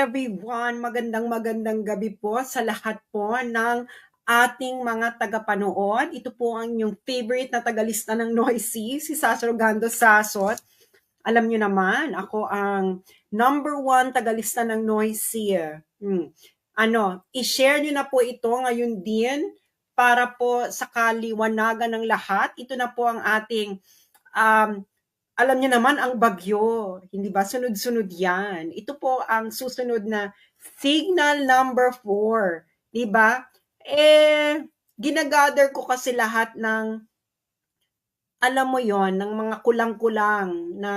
everyone, magandang gabi po sa lahat po ng ating mga tagapanood. Ito po ang inyong favorite na tagalista ng Noisy, si Sasro Gando Sasot. Alam nyo naman, ako ang number 1 tagalista ng Noisy. I-share nyo na po ito ngayon din para po sa kaliwanagan ng lahat. Ito na po ang ating alam niyo naman ang bagyo, hindi ba? Sunod-sunod yan. Ito po ang susunod na signal number 4. Di ba? Ginagather ko kasi lahat ng, alam mo yon, ng mga kulang-kulang na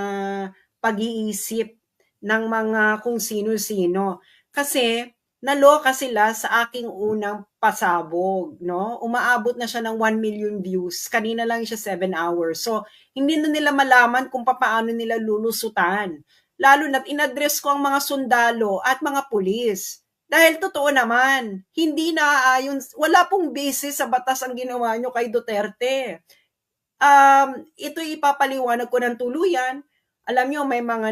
pag-iisip ng mga kung sino-sino. Kasi, naloka sila sa aking unang pasabog, no? Umaabot na siya ng 1 million views. Kanina lang siya 7 hours. So, hindi na nila malaman kung paano nila lulusutan. Lalo na't inaddress ko ang mga sundalo at mga pulis. Dahil totoo naman, hindi naaayon, wala pong basis sa batas ang ginawa nyo kay Duterte. Ito ipapaliwanag ko ng tuluyan. Alam nyo, may mga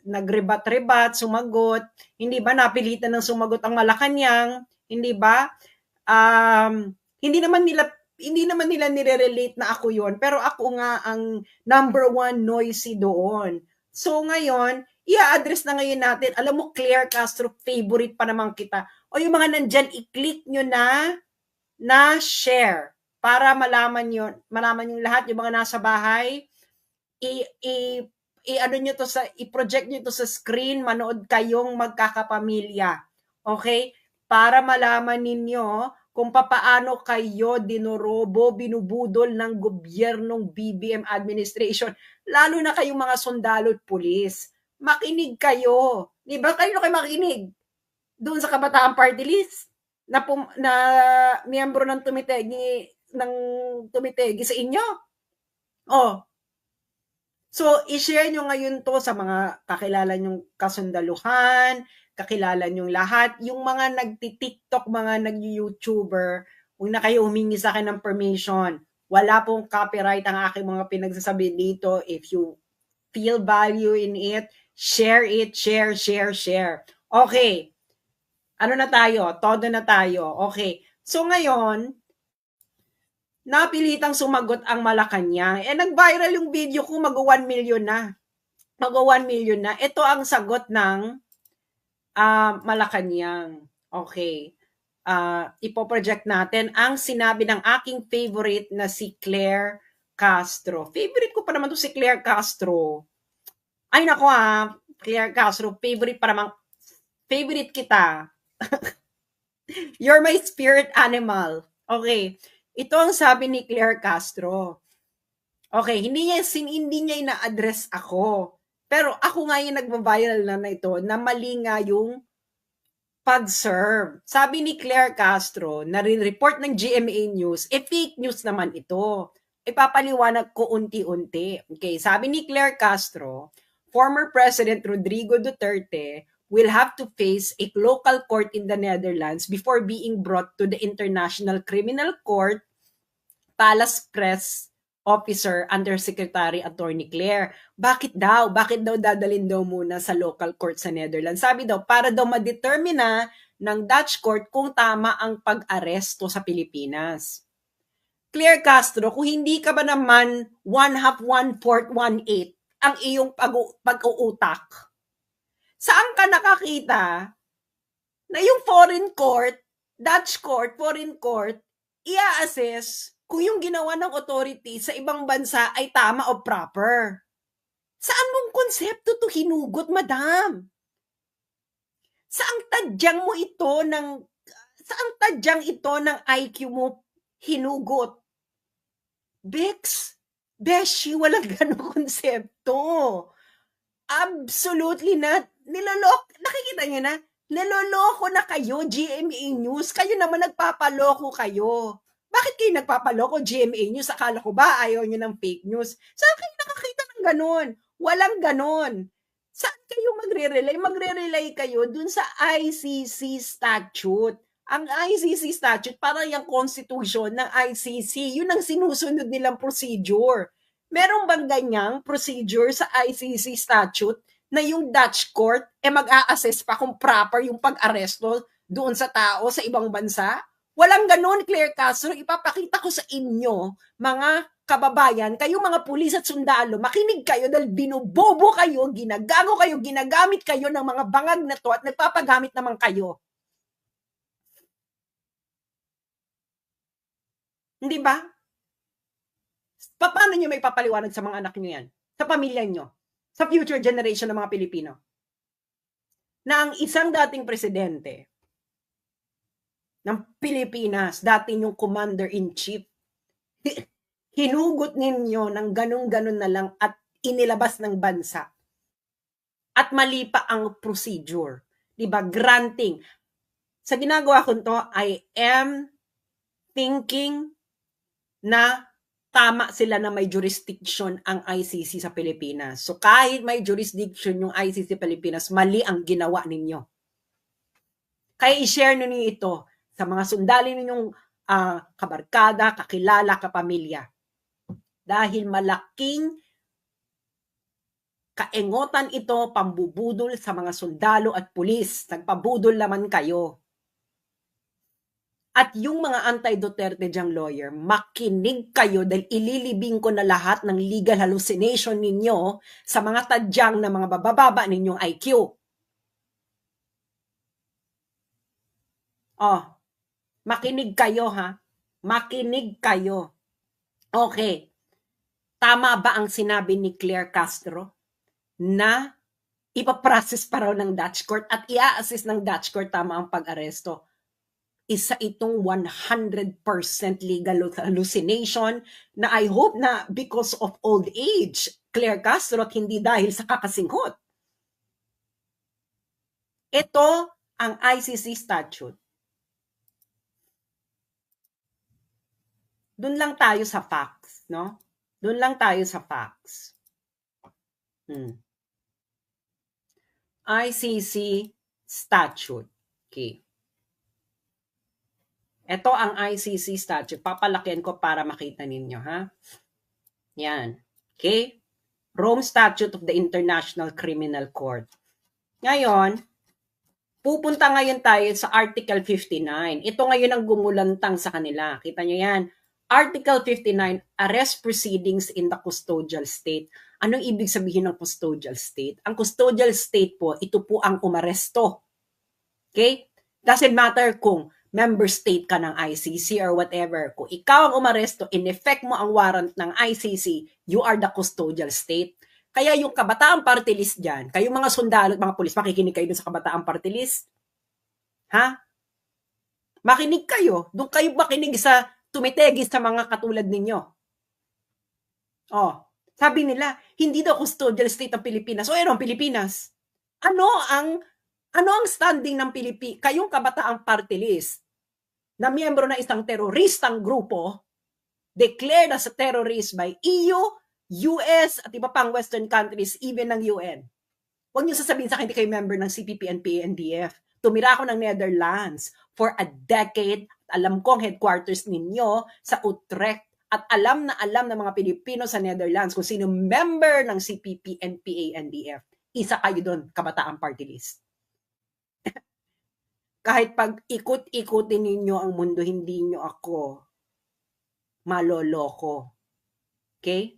nagrebat-rebat, sumagot. Hindi ba napilitan ng sumagot ang Malacanang? Hindi ba? Hindi naman nila nire-relate na ako yon, pero ako nga ang number 1 Noisy doon. So ngayon, i-address na ngayon natin. Alam mo, Claire Castro, favorite pa naman kita. O yung mga nandyan, i-click nyo na share para malaman yung lahat, yung mga nasa bahay, i-project nyo to sa screen, manood kayong magkakapamilya. Okay? Para malaman ninyo kung paano kayo dinorobo, binubudol ng gobyernong BBM administration, lalo na kayong mga sundalo at pulis. Makinig kayo. Di ba? Kayo kayo makinig doon sa Kabataan Party List na miyembro ng tumitegi sa inyo. So, i-share nyo ngayon to sa mga kakilala nyong kasundaluhan, kakilala nyong lahat, yung mga nagti-TikTok, mga nag-YouTuber, huwag na kayo humingi sa akin ng permission. Wala pong copyright ang aking mga pinagsasabi dito. If you feel value in it, share it, share. Okay. Ano na tayo? Todo na tayo. Okay. So ngayon, napilitang sumagot ang Malacanang. Nag-viral yung video ko, mag-1 million na. Mag-1 million na. Ito ang sagot ng Malacanang. Okay. Ipoproject natin ang sinabi ng aking favorite na si Claire Castro. Favorite ko pa naman to si Claire Castro. Ay nako Claire Castro, favorite pa naman. Favorite kita. You're my spirit animal. Okay. Ito ang sabi ni Claire Castro. Okay, hindi niya ina-address ako. Pero ako nga yung nagba-viral na ito na mali nga yung pag-serve. Sabi ni Claire Castro, nare-report ng GMA News, fake news naman ito. Ipapaliwanag ko unti-unti. Okay, sabi ni Claire Castro, former President Rodrigo Duterte will have to face a local court in the Netherlands before being brought to the International Criminal Court, Palace Press Officer Undersecretary Attorney Claire. Bakit daw? Bakit daw dadalhin daw muna sa local court sa Netherlands? Sabi daw, para daw ma-determine ng Dutch court kung tama ang pag-aresto sa Pilipinas. Claire Castro, kung hindi ka ba naman 1/2, 1/4, 1/8 ang iyong pag-uutak, saan ka nakakita na yung foreign court, Dutch court, foreign court, i-assess kung yung ginawa ng authority sa ibang bansa ay tama o proper? Saan mong konsepto to hinugot, madam? Saang tadyang ito ng IQ mo hinugot? Beshi, walang ganong konsepto. Absolutely not. Nakikita nyo na? Niloloko na kayo, GMA News. Kayo naman nagpapaloko kayo. Bakit kayo nagpapaloko, GMA News? Akala ko ba ayaw nyo ng fake news? Saan kayo nakakita ng ganon? Walang ganon. Saan kayo magre-relay? Magre-relay kayo dun sa ICC statute. Ang ICC statute, parang yung constitution ng ICC, yun ang sinusunod nilang procedure. Meron bang ganyang procedure sa ICC statute na yung Dutch court mag-a-assess pa kung proper yung pag-aresto doon sa tao sa ibang bansa? Walang ganun, Claire Castro. Ipapakita ko sa inyo, mga kababayan, kayong mga pulis at sundalo, makinig kayo dahil binubobo kayo, ginagago kayo, ginagamit kayo ng mga bangag na to at nagpapagamit naman kayo. Hindi ba? Paano nyo may papaliwanag sa mga anak nyo yan? Sa pamilya nyo? Sa future generation ng mga Pilipino? Na ang isang dating presidente ng Pilipinas, dati yung commander-in-chief, hinugot ninyo ng ganun-ganun na lang at inilabas ng bansa. At mali pa ang procedure. Diba? Granting. Sa ginagawa ko to, I am thinking na tama sila na may jurisdiction ang ICC sa Pilipinas. So kahit may jurisdiction yung ICC Pilipinas, mali ang ginawa ninyo. Kaya i-share ninyo ito sa mga sundali ninyong kabarkada, kakilala, kapamilya. Dahil malaking kaengotan ito, pambubudol sa mga sundalo at pulis. Nagpabudol naman kayo. At yung mga anti-Duterte diyang lawyer, makinig kayo dahil ililibing ko na lahat ng legal hallucination ninyo sa mga tadyang na mga bababa ninyong IQ. Makinig kayo ha. Makinig kayo. Okay. Tama ba ang sinabi ni Claire Castro na ipaprocess pa raw ng Dutch court at i-assist ng Dutch court tama ang pag-aresto? Isa itong 100% legal hallucination na I hope na because of old age, Claire Castro, at hindi dahil sa kakasinghot. Ito ang ICC statute. Doon lang tayo sa facts, no? Doon lang tayo sa facts. ICC statute. Okay. Ito ang ICC statute. Papalakihan ko para makita ninyo, ha? Yan. Okay? Rome Statute of the International Criminal Court. Ngayon, pupunta ngayon tayo sa Article 59. Ito ngayon ang gumulantang sa kanila. Kita nyo yan. Article 59, arrest proceedings in the custodial state. Anong ibig sabihin ng custodial state? Ang custodial state po, ito po ang umaresto. Okay? Doesn't matter kung member state ka ng ICC or whatever. Kung ikaw ang umaresto, in effect mo ang warrant ng ICC, you are the custodial state. Kaya yung Kabataang Party List dyan, kayong mga sundalo at mga pulis, makikinig kayo dun sa Kabataang Party List? Ha? Makinig kayo. Doon kayo makinig sa tumitegis sa mga katulad ninyo. Sabi nila, hindi daw custodial state ang Pilipinas. Ano ang Pilipinas? Ano ang standing ng Pilipinas? Kayong Kabataang Party List na miyembro ng isang teroristang grupo declared as a terrorist by EU, US, at iba pang Western countries, even ng UN. Huwag niyo sasabihin sa akin, hindi kayo member ng CPP, NPA, NDF. Tumira ako ng Netherlands for a decade. Alam ko ang headquarters ninyo sa Utrecht. At alam ng mga Pilipino sa Netherlands kung sino member ng CPP, NPA, NDF. Isa kayo doon, Kabataang Party List. Kahit pag ikot-ikutin ninyo ang mundo, hindi nyo ako maloloko. Okay?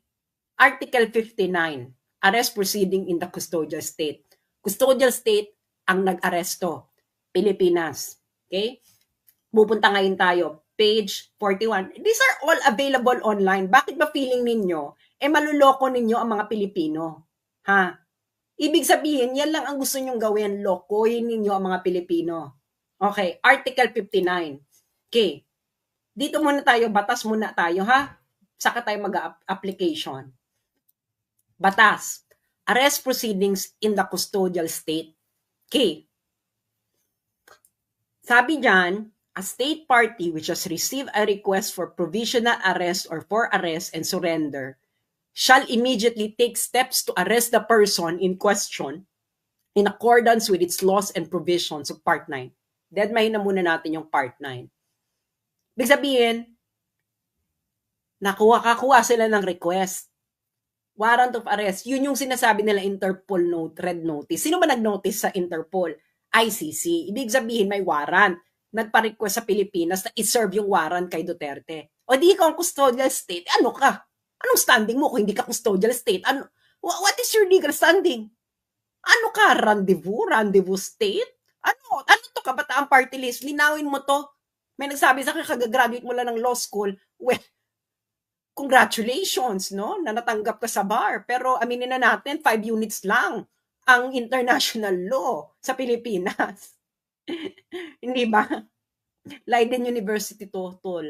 Article 59, arrest proceeding in the custodial state. Custodial state ang nag-aresto. Pilipinas. Okay? Pupunta ngayon tayo. Page 41. These are all available online. Bakit ba feeling ninyo, maluloko ninyo ang mga Pilipino? Ha? Ibig sabihin, yan lang ang gusto nyong gawin. Lokohin ninyo ang mga Pilipino. Okay, Article 59. Okay. Dito muna tayo, batas muna tayo, ha? Saka tayo mag-application. Batas. Arrest proceedings in the custodial state. Okay. Sabi dyan, a state party which has received a request for provisional arrest or for arrest and surrender shall immediately take steps to arrest the person in question in accordance with its laws and provisions of Part 9. Deadmine na muna natin yung Part 9. Ibig sabihin, kakuha sila ng request. Warrant of arrest. Yun yung sinasabi nila Interpol red notice. Sino ba nag-notice sa Interpol? ICC. Ibig sabihin may warrant. Nagpa-request sa Pilipinas na i-serve yung warrant kay Duterte. O di ka ang custodial state. Ano ka? Anong standing mo kung hindi ka custodial state? What is your legal standing? Ano ka? Rendezvous? Rendezvous state? Ano to kabataang party list? Linawin mo to. May nagsabi sa akin, kagagraduate mo lang ng law school. Well, congratulations, no? Na natanggap ka sa bar. Pero aminin na natin, 5 units lang ang international law sa Pilipinas. Hindi ba? Leiden University to, tol.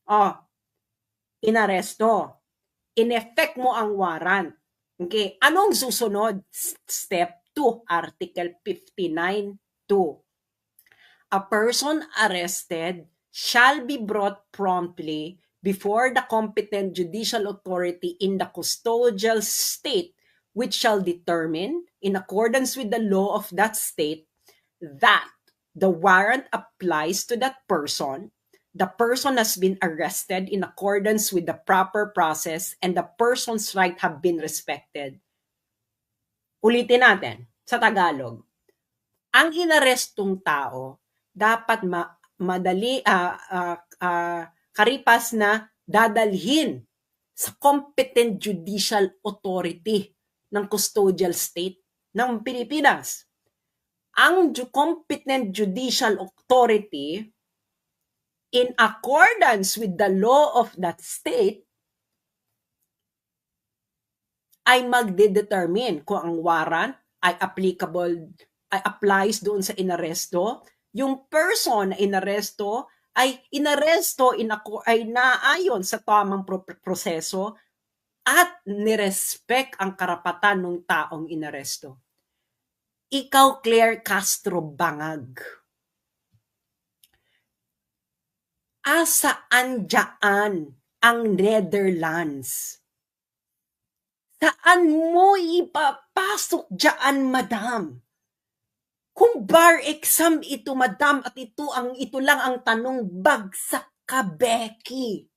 Oh, inaresto. In-effect mo ang warrant. Okay, anong susunod? Step 2, Article 59.2. A person arrested shall be brought promptly before the competent judicial authority in the custodial state, which shall determine, in accordance with the law of that state, that the warrant applies to that person, the person has been arrested in accordance with the proper process, and the person's right have been respected. Ulitin natin sa Tagalog. Ang inarestong tao dapat karipas na dadalhin sa competent judicial authority ng custodial state ng Pilipinas. Ang competent judicial authority, in accordance with the law of that state, ay magdedetermine kung ang warrant ay applies doon sa inaresto. Yung person na inaresto ay naayon sa tamang proseso at nirespect ang karapatan ng taong inaresto. Ikaw, Claire Castro Bangag, asaan dyan ang Netherlands? Saan mo ipapasok dyan, madam? Kung bar exam ito, madam, at ito lang ang tanong, bagsak ka, Becky.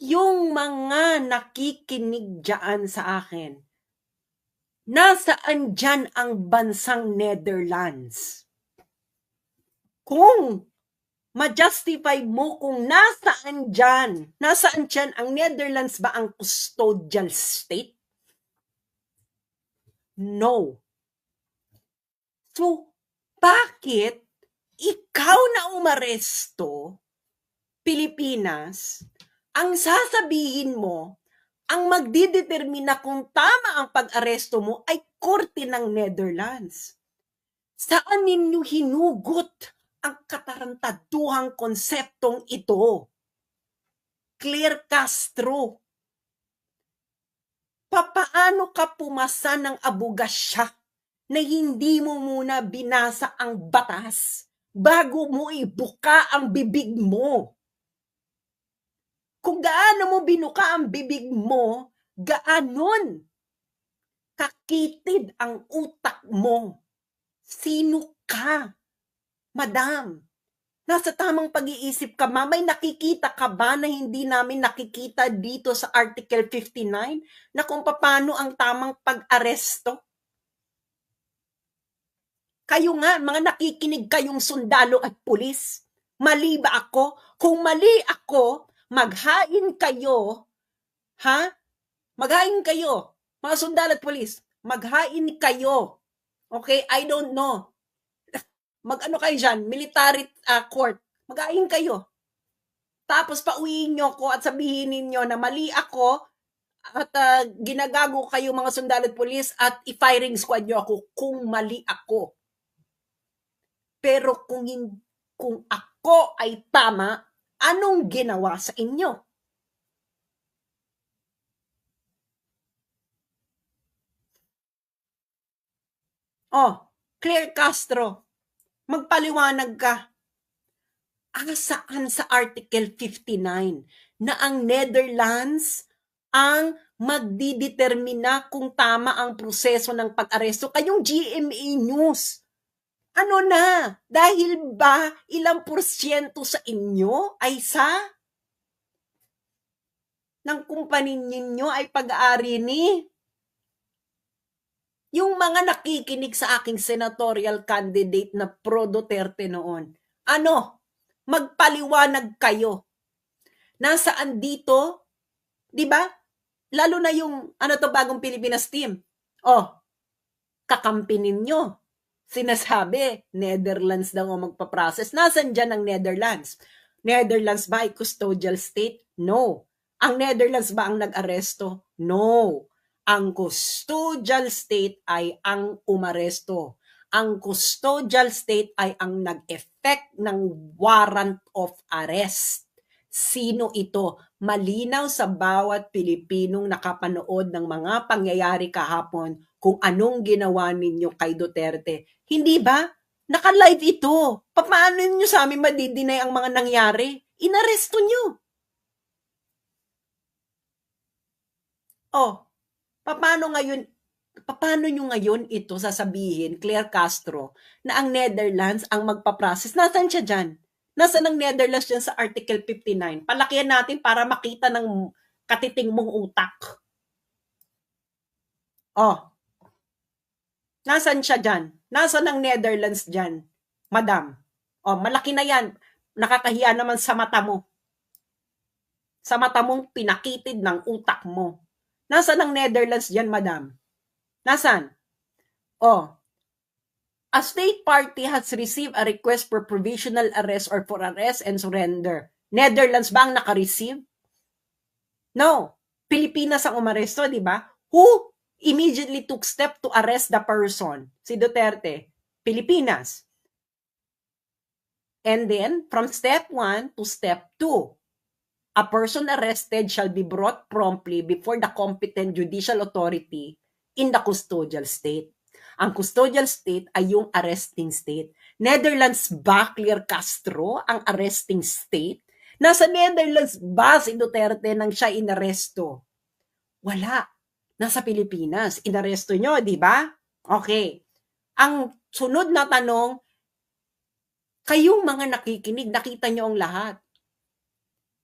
Yung mga nakikinig dyan sa akin, nasaan dyan ang bansang Netherlands? Kung ma-justify mo kung nasaan dyan ang Netherlands ba ang custodial state? No. So, bakit ikaw na umaresto, Pilipinas, ang sasabihin mo, ang magdidetermina kung tama ang pag-aresto mo ay korte ng Netherlands? Saan ninyo hinugot ang katarantaduhang konseptong ito? Claire Castro, papaano ka pumasa ng abogasya na hindi mo muna binasa ang batas bago mo ibuka ang bibig mo? Kung gaano mo binuka ang bibig mo, gaanon kakitid ang utak mo. Sino ka, madam? Nasa tamang pag-iisip ka, may nakikita ka ba na hindi namin nakikita dito sa Article 59 na kung paano ang tamang pag-aresto? Kayo nga, mga nakikinig kayong sundalo at pulis. Mali ba ako? Kung mali ako, maghain kayo, ha? Maghain kayo, mga sundalo at pulis. Maghain kayo. Okay? I don't know. Mag-ano kayo dyan, military court, mag-aing kayo. Tapos pauwiin nyo ko at sabihin ninyo na mali ako at ginagago kayo mga sundalo at pulis at i-firing squad nyo ako kung mali ako. Pero kung ako ay tama, anong ginawa sa inyo? Oh, Claire Castro, magpaliwanag ka. Saan sa Article 59 na ang Netherlands ang magdidetermina kung tama ang proseso ng pag-aresto? Kayong GMA News, ano na? Dahil ba ilang porsyento sa inyo ay sa ng kumpanya ninyo ay pag-aari ni yung mga nakikinig sa aking senatorial candidate na pro Duterte noon. Ano? Magpaliwanag kayo. Nasaan dito? 'Di ba? Lalo na yung ano to bagong Pilipinas team. Oh, kakampi ninyo. Sinasabi, Netherlands daw ang magpa-process. Nasaan dyan ang Netherlands? Netherlands ba ay custodial state? No. Ang Netherlands ba ang nag-aresto? No. Ang custodial state ay ang umaresto. Ang custodial state ay ang nag-effect ng warrant of arrest. Sino ito? Malinaw sa bawat Pilipinong nakapanood ng mga pangyayari kahapon kung anong ginawa ninyo kay Duterte. Hindi ba? Naka-live ito. Paano nyo sa amin madidinay ang mga nangyari? Inaresto nyo. Oh, paano nyo ngayon ito sasabihin, Claire Castro, na ang Netherlands ang magpa-process? Nasaan siya dyan? Nasaan ang Netherlands dyan sa Article 59? Palakihan natin para makita ng katiting mong utak. Oh, nasaan siya dyan? Nasaan ang Netherlands dyan, madam? Oh, malaki na yan. Nakakahiya naman sa mata mo. Sa mata mong pinakitid ng utak mo. Nasaan ang Netherlands dyan, madam? Nasaan? Oh, a state party has received a request for provisional arrest or for arrest and surrender. Netherlands ba ang naka-receive? No. Pilipinas ang umaresto, di ba? Who immediately took step to arrest the person? Si Duterte. Pilipinas. And then, from step 1 to step 2, a person arrested shall be brought promptly before the competent judicial authority in the custodial state. Ang custodial state ay yung arresting state. Netherlands ba, Claire Castro, ang arresting state? Nasa Netherlands ba si Duterte nang siya inaresto? Wala. Nasa Pilipinas. Inaresto nyo, di ba? Okay. Ang sunod na tanong, kayong mga nakikinig, nakita nyo ang lahat.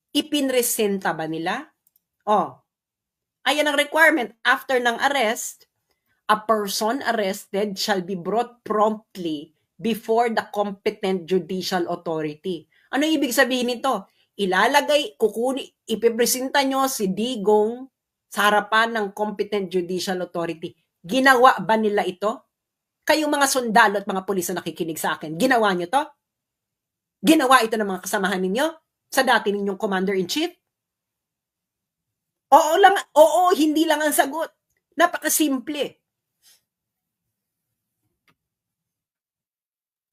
Ipinresenta ba nila? Oh, ayan ang requirement. After ng arrest, a person arrested shall be brought promptly before the competent judicial authority. Ano ibig sabihin nito? Ipipresenta nyo si Digong sa harapan ng competent judicial authority. Ginawa ba nila ito? Kayong mga sundalo at mga pulis na nakikinig sa akin, ginawa nyo to? Ginawa ito ng mga kasamahan ninyo? Sa dati ninyong commander-in-chief? Oo, hindi lang ang sagot. Napakasimple.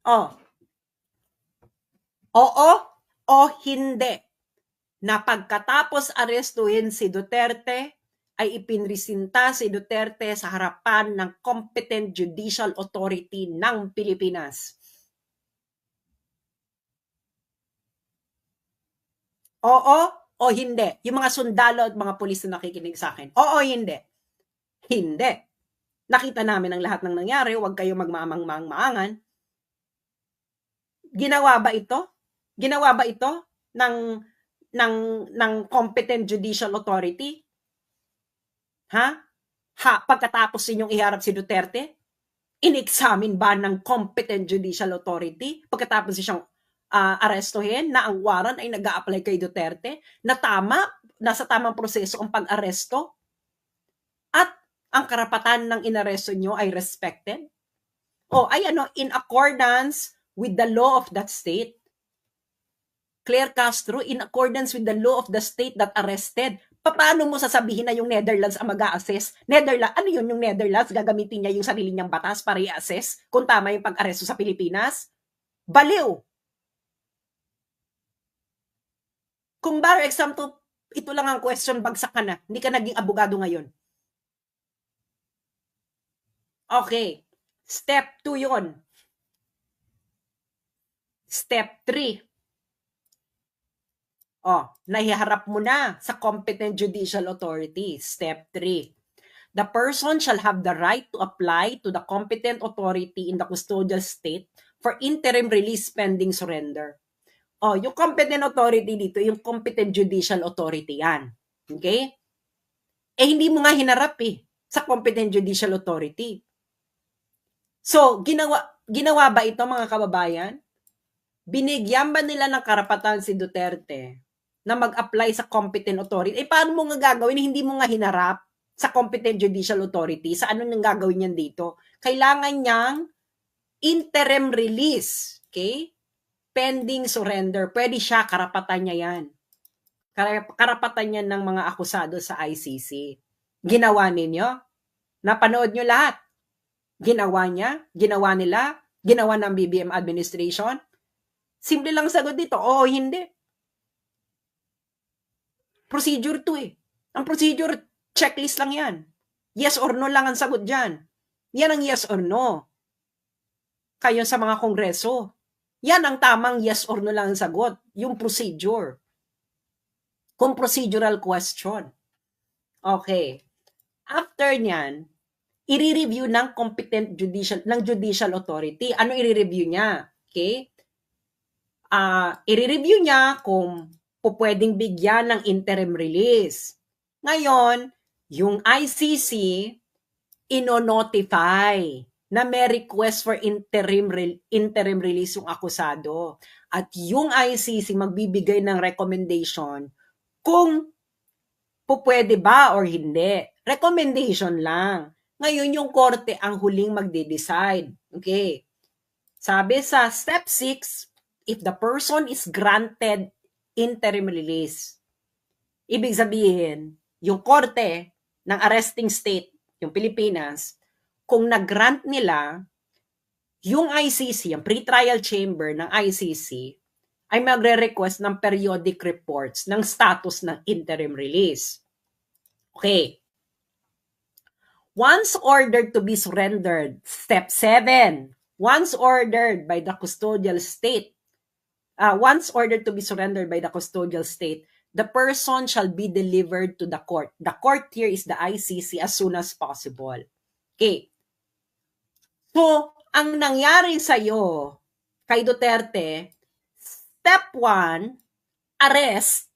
Oh. Oo o hindi. Na pagkatapos arestuhin si Duterte, ay ipinresinta si Duterte sa harapan ng competent judicial authority ng Pilipinas. Oo o hindi? Yung mga sundalo at mga pulis na nakikinig sa akin. Oo o hindi? Hindi. Nakita namin ang lahat ng nangyari, huwag kayo magmamang-maangan. Ginawa ba ito? Ginawa ba ito ng competent judicial authority? Ha? Pagkatapos ninyong iharap si Duterte, in-examine ba ng competent judicial authority pagkatapos siyang arestuhin na ang warrant ay nag-a-apply kay Duterte na nasa tamang proseso ang pag-aresto at ang karapatan ng inaresto nyo ay respected? O ay in accordance with the law of that state. Claire Castro, in accordance with the law of the state that arrested. Paano mo sasabihin na yung Netherlands ang mag-a-assess? Ano yun yung Netherlands? Gagamitin niya yung sarili niyang batas para i-assess kung tama yung pag-aresto sa Pilipinas? Baliw! Kung bar example, ito lang ang question, bagsak ka na. Hindi ka naging abogado ngayon. Okay. Step 2 yon. Step 3. Nahiharap mo na sa competent judicial authority. Step 3. The person shall have the right to apply to the competent authority in the custodial state for interim release pending surrender. Yung competent authority dito, yung competent judicial authority yan. Okay? Hindi mo nga hinarap sa competent judicial authority. So, ginawa ba ito mga kababayan? Binigyan ba nila ng karapatan si Duterte na mag-apply sa competent authority? Paano mo nga gagawin? Hindi mo nga hinarap sa competent judicial authority. Sa ano nang gagawin niyan dito? Kailangan niyang interim release. Okay? Pending surrender. Pwede siya, karapatan niya yan. Karapatan niya ng mga akusado sa ICC. Ginawa ninyo? Napanood nyo lahat? Ginawa niya? Ginawa nila? Ginawa ng BBM administration? Simple lang sagot dito, oo, hindi. Procedure to Ang procedure, checklist lang yan. Yes or no lang ang sagot dyan. Yan ang yes or no. Kayo sa mga kongreso. Yan ang tamang yes or no lang ang sagot. Yung procedure. Kung procedural question. Okay. After nyan, i-review ng competent judicial authority. Ano i-review niya? Okay? I-review niya kung pwedeng bigyan ng interim release. Ngayon, yung ICC ino-notify na may request for interim release yung akusado. At yung ICC magbibigay ng recommendation kung pwede ba or hindi. Recommendation lang. Ngayon, yung korte ang huling magde-decide. Okay. Sabi sa step 6, if the person is granted interim release, ibig sabihin, yung korte ng arresting state, yung Pilipinas, kung nag-grant nila, yung ICC, yung pre-trial chamber ng ICC, ay magre-request ng periodic reports ng status ng interim release. Okay. Once ordered to be surrendered, step 7, once ordered by the custodial state, once ordered to be surrendered by the custodial state, the person shall be delivered to the court. The court here is the ICC as soon as possible. Okay. So, ang nangyari sa'yo, kay Duterte, step 1, arrest,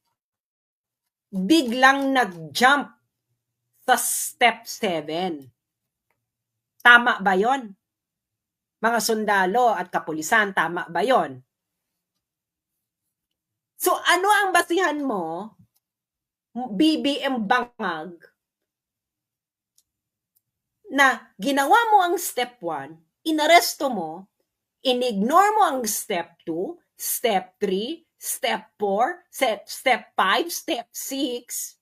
biglang nag-jump sa step 7. Tama ba yon? Mga sundalo at kapulisan, tama ba yon? So, ano ang basihan mo, BBM Bangag, na ginawa mo ang step 1, inaresto mo, inignore mo ang step 2, step 3, step 4, step 5, step 6,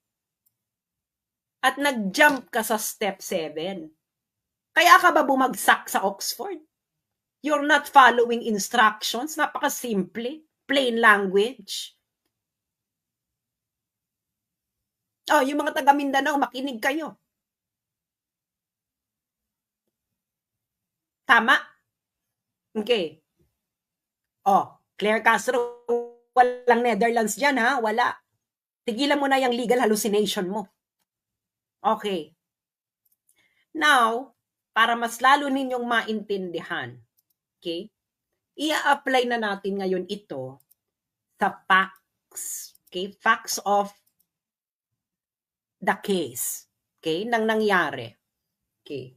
at nag-jump ka sa step 7. Kaya ka ba bumagsak sa Oxford? You're not following instructions. Napaka-simple. Plain language. Oh, yung mga taga Mindanao, makinig kayo. Tama? Okay. Oh, Claire Castro, walang Netherlands dyan ha? Wala. Tigilan mo na yung legal hallucination mo. Okay. Now, para mas lalo ninyong maintindihan, okay, i-apply na natin ngayon ito sa facts, okay, facts of the case, okay, nang nangyari. Okay.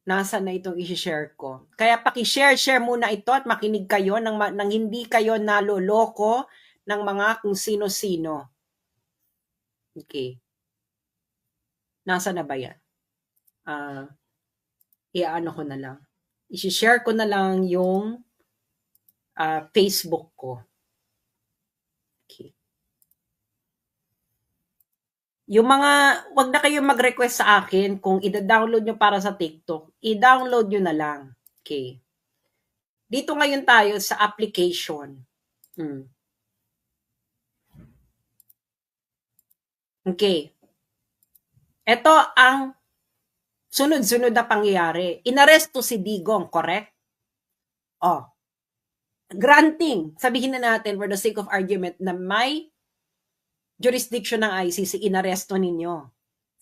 Nasaan na itong i-share ko? Kaya paki-share muna ito at makinig kayo nang hindi kayo naloloko ng mga kung sino-sino. Okay. Nasaan na ba yan? I-ano ko na lang. I-share ko na lang yung Facebook ko. Okay. Yung mga, wag na kayo mag-request sa akin kung i-download nyo para sa TikTok, i-download nyo na lang. Okay. Dito ngayon tayo sa application. Okay. Ito ang sunod-sunod na pangyayari. Inaresto si Digong, correct? Oh. Granting, sabihin na natin for the sake of argument na may jurisdiction ng ICC, inaresto ninyo.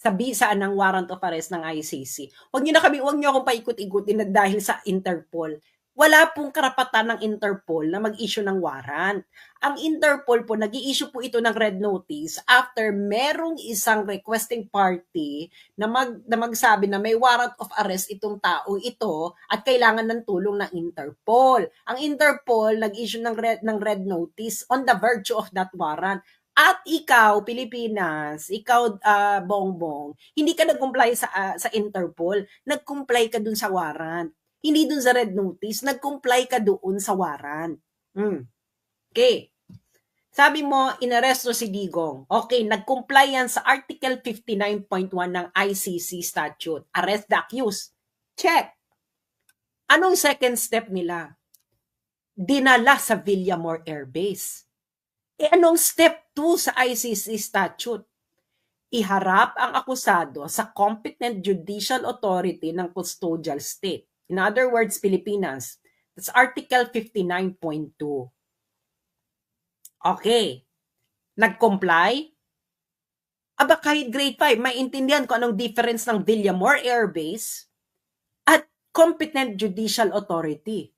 Saan ng warrant of arrest ng ICC. Huwag niyo akong paikot-ikutin na dahil sa Interpol. Wala pong karapatan ng Interpol na mag-issue ng warrant. Ang Interpol po, nag-i-issue po ito ng red notice after merong isang requesting party na magsabi na may warrant of arrest itong tao ito at kailangan ng tulong ng Interpol. Ang Interpol nag-issue ng red notice on the virtue of that warrant. At ikaw, Pilipinas, ikaw, Bongbong, hindi ka nag-comply sa Interpol, nag-comply ka dun sa warrant. Hindi dun sa red notice, nag-comply ka doon sa warrant. Okay. Sabi mo, inaresto si Digong. Okay, nag-comply yan sa Article 59.1 ng ICC statute. Arrest the accused. Check. Anong second step nila? Dinala sa Villamor Air Base. Anong step 2 sa ICC statute? Iharap ang akusado sa competent judicial authority ng custodial state. In other words, Pilipinas. That's Article 59.2. Okay. Nag-comply? Aba, kahit grade 5, maintindihan ko anong difference ng Villamor Air Base at competent judicial authority.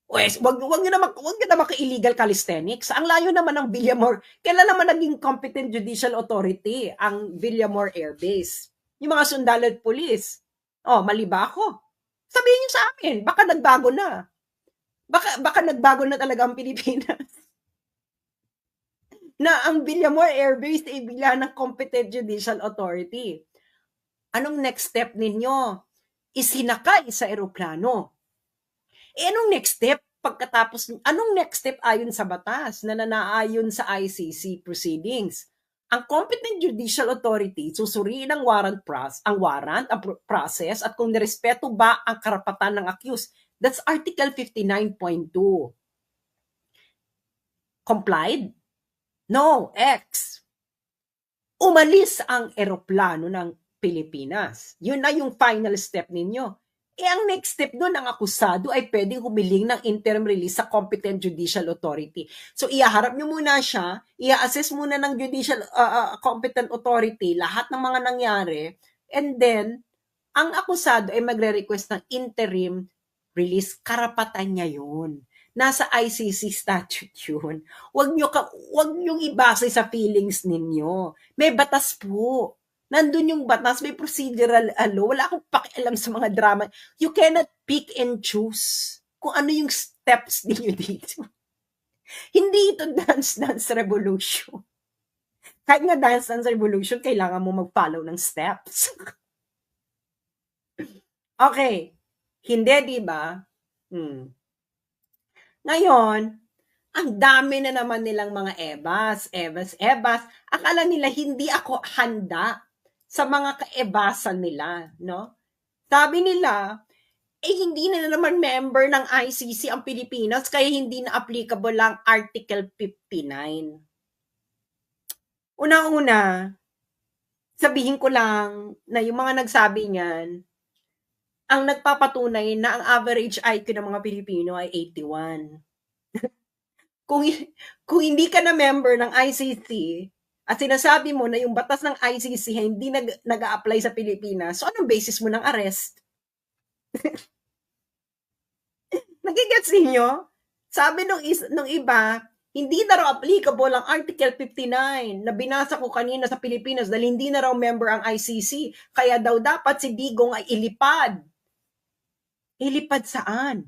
Wes, wag niyo na maka-illegal calisthenics. Ang layo naman ng Villamor. Kailan naman naging competent judicial authority ang Villamor Air Base? Yung mga sundalo at pulis. Oh, mali ba ako? Sabihin niyo sa amin, baka nagbago na. Baka nagbago na talaga ang Pilipinas. Na ang Villamor Air Base ay bigla ng competent judicial authority. Anong next step ninyo? Isinakay sa eroplano. Anong next step pagkatapos? Anong next step ayon sa batas na nanaayon sa ICC proceedings? Ang competent judicial authority susuriin ang warrant process at kung nirespeto ba ang karapatan ng accused. That's Article 59.2. Complied? No, X. Umalis ang eroplano ng Pilipinas. Yun na yung final step ninyo. Ang next step doon, ang akusado ay pwedeng humiling ng interim release sa competent judicial authority. So, ihaharap nyo muna siya, i-assess muna ng judicial competent authority lahat ng mga nangyari, and then, ang akusado ay magre-request ng interim release. Karapatan niya yun. Nasa ICC statute yun. Huwag nyo ibase sa feelings ninyo. May batas po. Nandun yung batas, may procedural law. Wala akong pakialam sa mga drama. You cannot pick and choose kung ano yung steps ninyo dito. Hindi ito dance revolution. Kahit nga dance revolution, kailangan mo mag-follow ng steps. Okay. Hindi, di ba? Ngayon, ang dami na naman nilang mga ebas. Akala nila hindi ako handa sa mga kaebasan nila, no? Sabi nila, hindi na naman member ng ICC ang Pilipinas, kaya hindi na applicable lang Article 59. Una-una, sabihin ko lang na yung mga nagsabi niyan, ang nagpapatunay na ang average IQ ng mga Pilipino ay 81. Kung hindi ka na member ng ICC, at sinasabi mo na yung batas ng ICC hindi nag-a-apply sa Pilipinas, so anong basis mo ng arrest? Nagigets ninyo? Sabi nung iba, hindi na raw applicable ang Article 59 na binasa ko kanina sa Pilipinas dahil hindi na raw member ang ICC. Kaya daw dapat si Digong ay ilipad. Ilipad saan?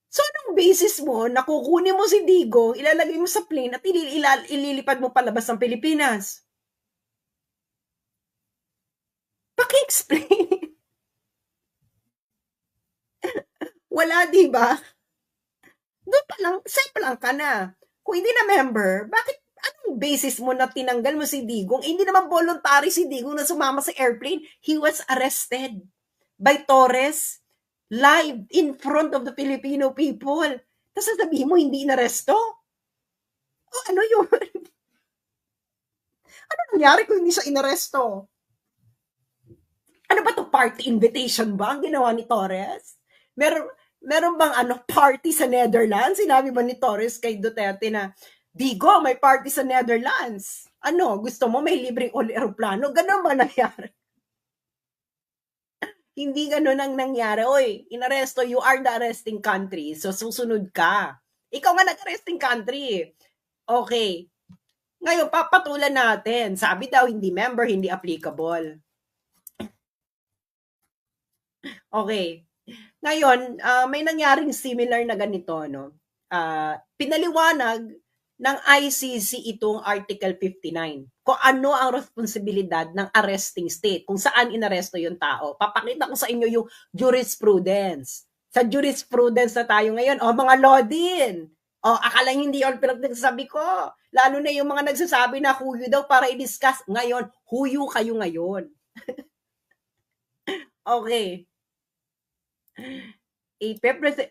So, anong basis mo na kukunin mo si Digong, ilalagay mo sa plane at ililipad mo palabas ng Pilipinas? Paki-explain. Wala, di ba? Doon pa lang, safe lang ka na. Kung hindi na member, anong basis mo na tinanggal mo si Digong? Hindi naman voluntary si Digong na sumama sa airplane. He was arrested by Torres live in front of the Filipino people. Tapos sasabihin mo, hindi inaresto? O ano yun? Ano nangyari kung hindi siya inaresto? Ano ba to, party invitation ba ang ginawa ni Torres? Meron bang party sa Netherlands? Sinabi ba ni Torres kay Duterte na, Digo, may party sa Netherlands. Gusto mo may libreng aeroplano? Ganun ba nangyari? Hindi ganun ang nangyari. Oy, inaresto, you are the arresting country. So, susunod ka. Ikaw nga nag-arresting country. Okay. Ngayon, papatulan natin. Sabi daw, hindi member, hindi applicable. Okay. Ngayon, may nangyaring similar na ganito, no? Pinaliwanag ng ICC itong Article 59 kung ano ang responsibilidad ng arresting state, kung saan inaresto yung tao. Papakita ko sa inyo yung jurisprudence. Sa jurisprudence na tayo ngayon, mga law din. Akala hindi all pinagsasabi ko. Lalo na yung mga nagsasabi na huyo daw para i-discuss. Ngayon, huyo kayo ngayon. Okay.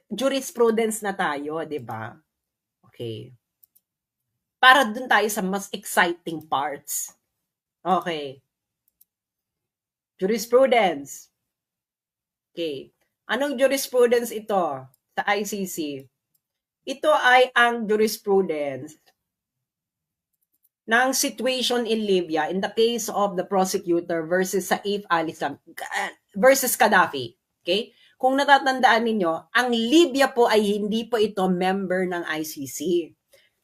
Jurisprudence na tayo, di ba? Okay. Para dun tayo sa mas exciting parts. Okay. Jurisprudence. Okay. Anong jurisprudence ito sa ICC? Ito ay ang jurisprudence ng situation in Libya in the case of the prosecutor versus Saif al-Islam versus Gaddafi. Okay? Kung natatandaan ninyo, ang Libya po ay hindi po ito member ng ICC.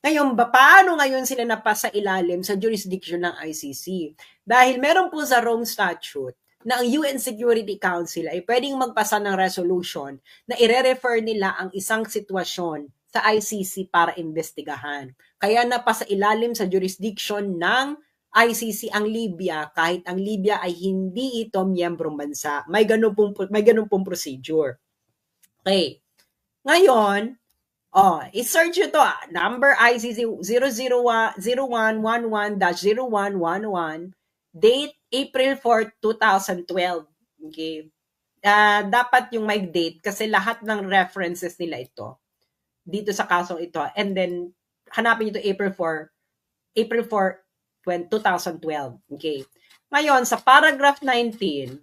Ngayon, paano ngayon sila napasa ilalim sa jurisdiction ng ICC? Dahil meron po sa Rome Statute na ang UN Security Council ay pwedeng magpasa ng resolution na ire-refer nila ang isang sitwasyon sa ICC para investigahan. Kaya napasa ilalim sa jurisdiction ng ICC ang Libya kahit ang Libya ay hindi ito miyembrong bansa. May ganun pong procedure. Okay. Ngayon, i-search nyo to. Number ICC 00111-0111, date April 4, 2012. Okay. Dapat yung may date kasi lahat ng references nila ito dito sa kasong ito. And then, hanapin nyo ito April 4, 2012. Okay. Ngayon, sa paragraph 19,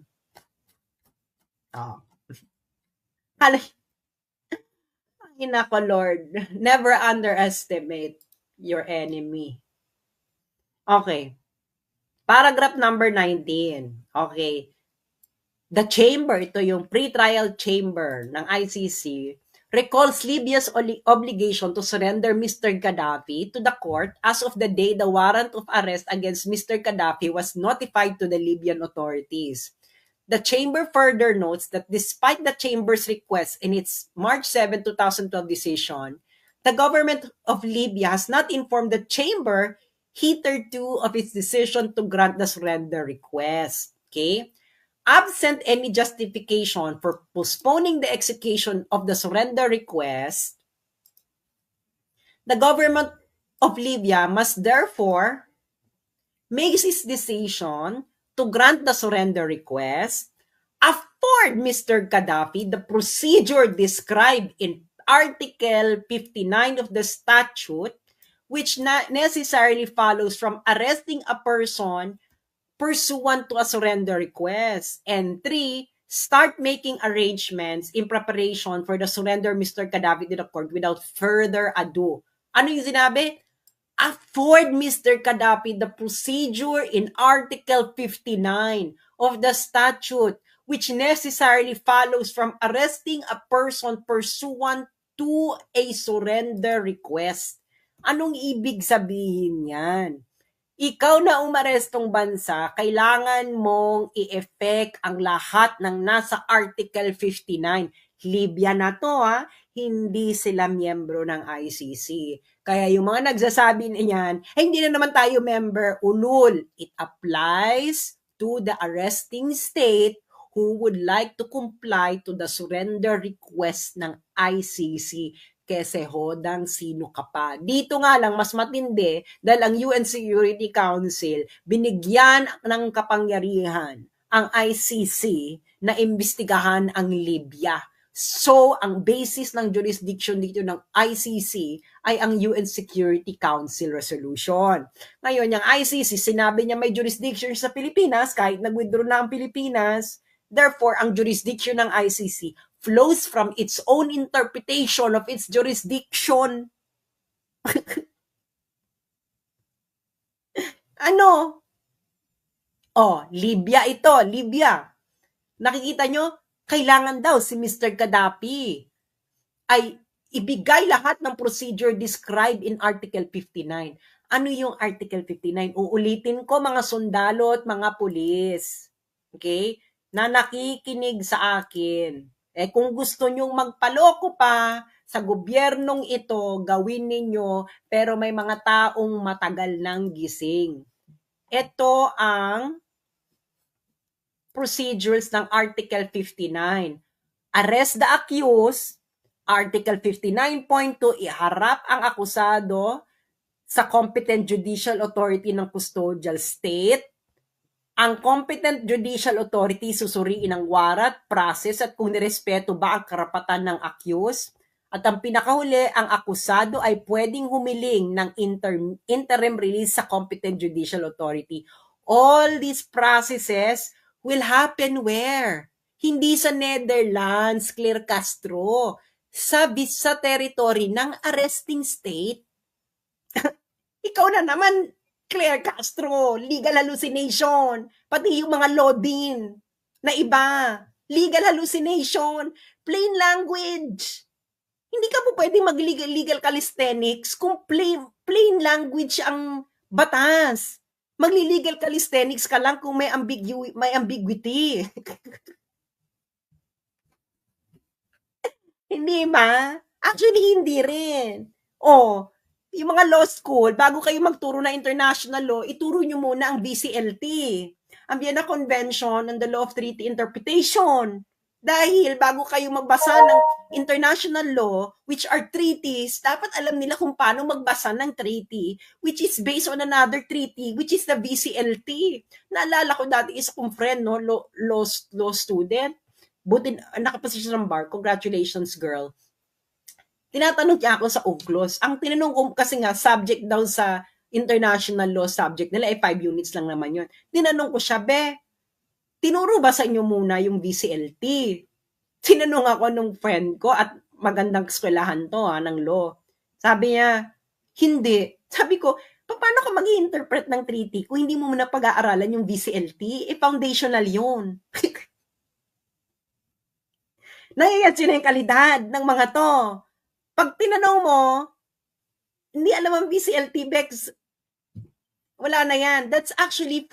Inako, Lord, never underestimate your enemy. Okay. Paragraph number 19. Okay. The chamber, ito yung pre-trial chamber ng ICC, recalls Libya's obligation to surrender Mr. Gaddafi to the court as of the day the warrant of arrest against Mr. Gaddafi was notified to the Libyan authorities. The chamber further notes that despite the chamber's request in its March 7, 2012 decision, the government of Libya has not informed the chamber hitherto of its decision to grant the surrender request. Okay? Absent any justification for postponing the execution of the surrender request, the government of Libya must therefore make its decision to grant the surrender request, afford Mr. Gaddafi the procedure described in Article 59 of the statute, which necessarily follows from arresting a person pursuant to a surrender request. And 3, start making arrangements in preparation for the surrender Mr. Gaddafi to the court without further ado. Ano yung sinabi? Afford Mr. Gaddafi the procedure in Article 59 of the statute, which necessarily follows from arresting a person pursuant to a surrender request. Anong ibig sabihin yan? Ikaw na umarestong bansa, kailangan mong i-effect ang lahat ng nasa Article 59. Libya na to, hindi sila miyembro ng ICC. Kaya yung mga nagsasabi niyan, hindi na naman tayo member, ulul. It applies to the arresting state who would like to comply to the surrender request ng ICC. Kese hodang sino ka pa. Dito nga lang mas matindi dahil ang UN Security Council binigyan ng kapangyarihan ang ICC na imbestigahan ang Libya. So, ang basis ng jurisdiction dito ng ICC ay ang UN Security Council resolution. Ngayon, yung ICC, sinabi niya may jurisdiction sa Pilipinas kahit nag-withdraw na ang Pilipinas. Therefore, ang jurisdiction ng ICC flows from its own interpretation of its jurisdiction. Ano? Libya ito, Libya. Nakikita nyo, kailangan daw si Mr. Gaddafi ay ibigay lahat ng procedure described in Article 59. Ano yung Article 59? Uulitin ko mga sundalo at mga pulis. Okay? Na nakikinig sa akin. Kung gusto nyong magpaloko pa sa gobyernong ito, gawin ninyo, pero may mga taong matagal nang gising. Ito ang procedures ng Article 59. Arrest the accused. Article 59.2, iharap ang akusado sa competent judicial authority ng custodial state. Ang competent judicial authority susuriin ang warat, process at kung nirespeto ba ang karapatan ng accused. At ang pinakahuli, ang akusado ay pwedeng humiling ng interim release sa competent judicial authority. All these processes will happen where? Hindi sa Netherlands, Claire Castro. Sa territory ng arresting state. Ikaw na naman, Claire Castro, legal hallucination. Pati yung mga law din na iba. Legal hallucination. Plain language. Hindi ka po pwedeng mag-legal calisthenics kung plain language ang batas. Magli-legal calisthenics ka lang kung may ambiguity. Hindi ba? Actually, hindi rin. Yung mga law school, bago kayo magturo na international law, ituro nyo muna ang VCLT, ang Vienna Convention on the Law of Treaty Interpretation. Dahil bago kayo magbasa ng international law, which are treaties, dapat alam nila kung paano magbasa ng treaty, which is based on another treaty, which is the VCLT. Naalala ko dati isa kong friend, no, law student, buti nakaposisyon ng bar. Congratulations, girl. Tinatanong niya ako sa UGLOS. Ang tinanong ko kasi nga, subject daw sa international law subject nila, 5 units lang naman yun. Tinanong ko siya, tinuro ba sa inyo muna yung VCLT? Tinanong ako nung friend ko at magandang eskwelahan to ng law. Sabi niya, hindi. Sabi ko, paano ka mag-i-interpret ng treaty kung hindi mo muna pag-aaralan yung VCLT? Foundational yun. Naiyan sila yung kalidad ng mga to. Pag tinanong mo, hindi alam ang VCLT, Bex, wala na yan. That's actually,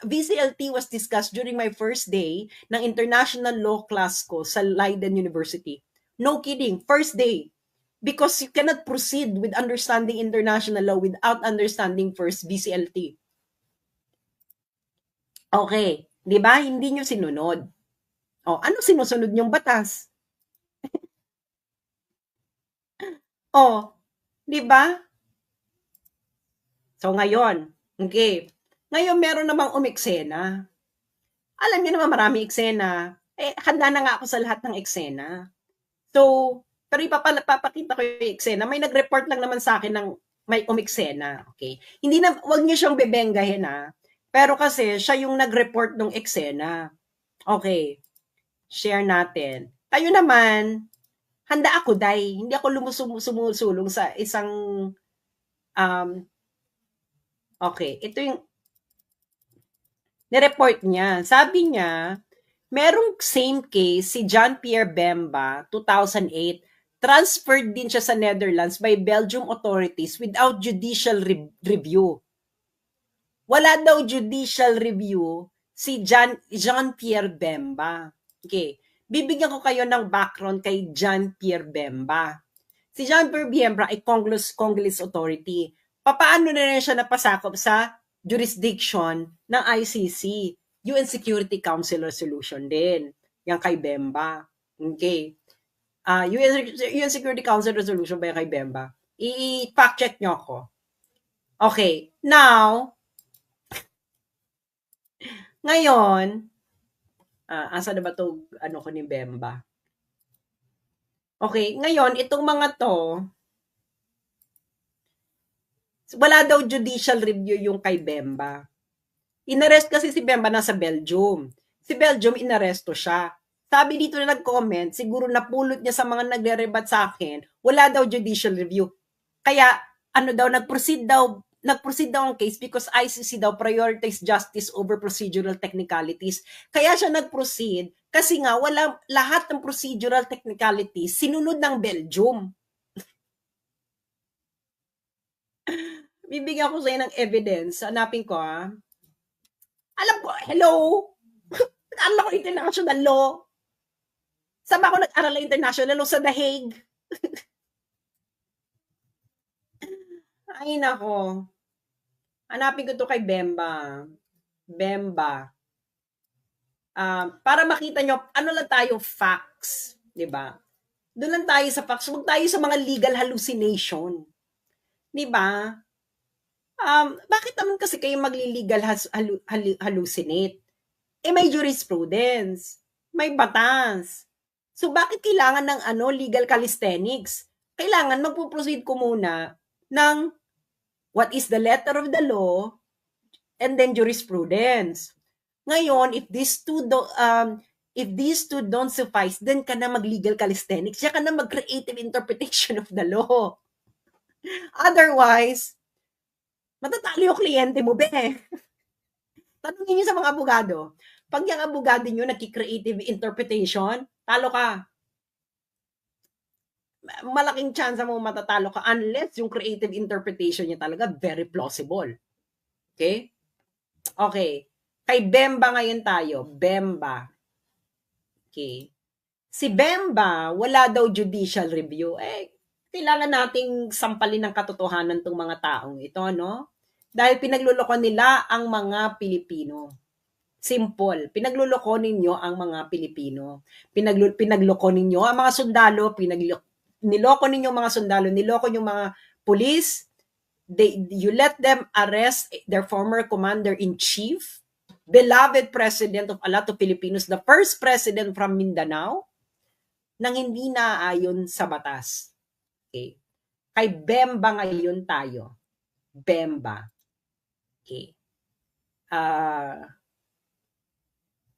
VCLT was discussed during my first day ng international law class ko sa Leiden University. No kidding, first day. Because you cannot proceed with understanding international law without understanding first VCLT. Okay, di ba? Hindi nyo sinunod. Ano sinusunod nyong batas? Di ba? So ngayon, okay. Ngayon meron namang umeksena. Alam niyo naman marami eksena. Handa na nga ako sa lahat ng eksena. So, pero ipapakita ko yung eksena. May nag-report lang naman sa akin ng may umeksena. Okay. Hindi na, wag niyo siyang bebenggahin Pero kasi siya yung nag-report ng eksena. Okay. Share natin. Kayo naman, handa ako, Day. Hindi ako sumusulong sa isang okay, ito yung nireport niya. Sabi niya, merong same case si John Pierre Bemba, 2008, transferred din siya sa Netherlands by Belgium authorities without judicial review. Wala daw judicial review si John Pierre Bemba. Okay. Bibigyan ko kayo ng background kay John Pierre Bemba. Si John Pierre Bemba ay Congolese authority. Paano na rin siya napasakop sa jurisdiction ng ICC, UN Security Council resolution din. Yan kay Bemba. Okay. UN Security Council resolution ba yan kay Bemba? I-fact check nyo ako. Okay. Now, ngayon, asa na ba ito, ko ni Bemba? Okay, ngayon, itong mga to, wala daw judicial review yung kay Bemba. Inarrest kasi si Bemba nasa Belgium. Si Belgium, inaresto siya. Sabi dito na nag-comment, siguro napulot niya sa mga nagre-rebat sa akin, wala daw judicial review. Kaya, nag-proceed daw nag-proceed daw ang case because ICC daw prioritize justice over procedural technicalities. Kaya siya nag-proceed kasi nga wala lahat ng procedural technicalities sinunod ng Belgium. Bibigyan ko sa inyo ng evidence. Hanapin ko Alam ko, hello? Alam ko international law. Saan ba ako nag-aral ng international law? Sa The Hague. Ay, nako. Hanapin ko to kay Bemba. Bemba. Para makita nyo, ano lang tayo, facts. Diba? Doon lang tayo sa facts. Huwag tayo sa mga legal hallucination. Diba? Bakit naman kasi kayo magli-legal hallucinate? May jurisprudence. May batas. So, bakit kailangan ng legal calisthenics? Kailangan magpo-proceed ko muna ng what is the letter of the law and then jurisprudence. Ngayon, if these two don't suffice, then ka na mag-legal calisthenics, siya ka na mag-creative interpretation of the law. Otherwise, matatalo yung kliyente mo, be. Tanungin niyo sa mga abogado. Pag yung abogado niyo nagki-creative interpretation, talo ka. Malaking chance mo matatalo ka unless yung creative interpretation niya talaga very plausible. Okay? Okay. Kay Bemba ngayon tayo. Bemba. Okay. Si Bemba, wala daw judicial review. Kailangan nating sampalin ng katotohanan tong mga taong ito, no? Dahil pinagluloko nila ang mga Pilipino. Simple. Pinagluloko ninyo ang mga Pilipino. Pinagloko ninyo ang mga sundalo, niloko ninyo mga sundalo, niloko yung mga police. You let them arrest their former commander-in-chief, beloved president of a lot of Filipinos, the first president from Mindanao, nang hindi naaayon sa batas. Okay. Kay Bemba ngayon tayo. Bemba. Okay.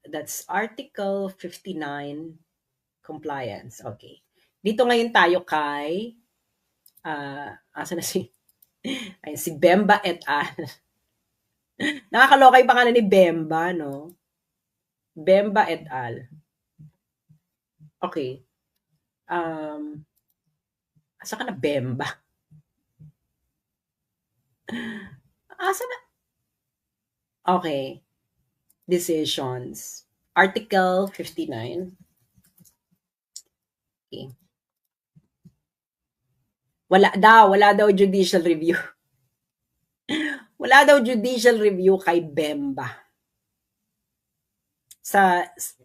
That's Article 59, compliance. Okay. Dito ngayon tayo kay, asa na si Bemba et al. Nakakaloka yung pangalan ni Bemba, no? Bemba et al. Okay. Asa ka na, Bemba? Asa na? Okay. Decisions. Article 59. Okay. Wala daw judicial review. Wala daw judicial review kay Bemba.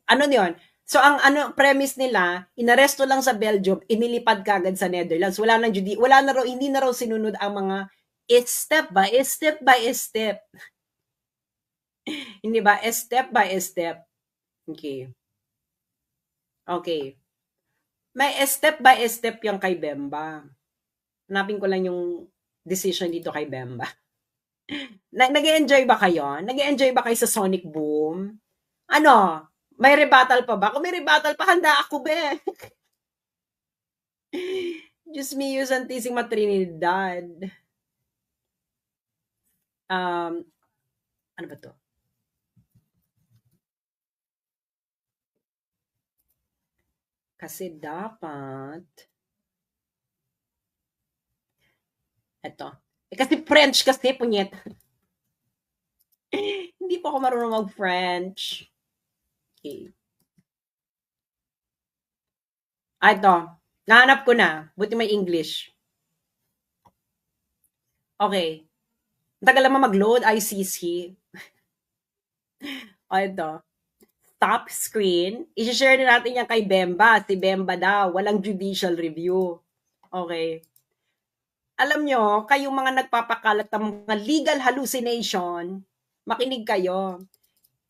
Ano yun? So, ang premise nila, inaresto lang sa Belgium, inilipad kagad sa Netherlands. Hindi na raw sinunod ang mga step by step. Hindi ba? Step by step. Okay. Okay. May step by step yung kay Bemba. Hanapin ko lang yung decision dito kay Bemba. Nag-enjoy ba kayo? Nag-enjoy ba kayo sa Sonic Boom? Ano? May rebuttal pa ba? Kung may rebuttal pa, handa ako, be. Diyos mío, Santísima Trinidad. Ano ba to? Kasi dapat eto. Kasi French kasi, punyet. Hindi po ako marunong mag-French. Okay. Ito. Nahanap ko na. Buti may English. Okay. Tagal naman mag-load, ICC. Ito. Top screen. I-share na natin yan kay Bemba. Si Bemba daw. Walang judicial review. Okay. Alam nyo, kayong mga nagpapakalat ng mga legal hallucination, makinig kayo.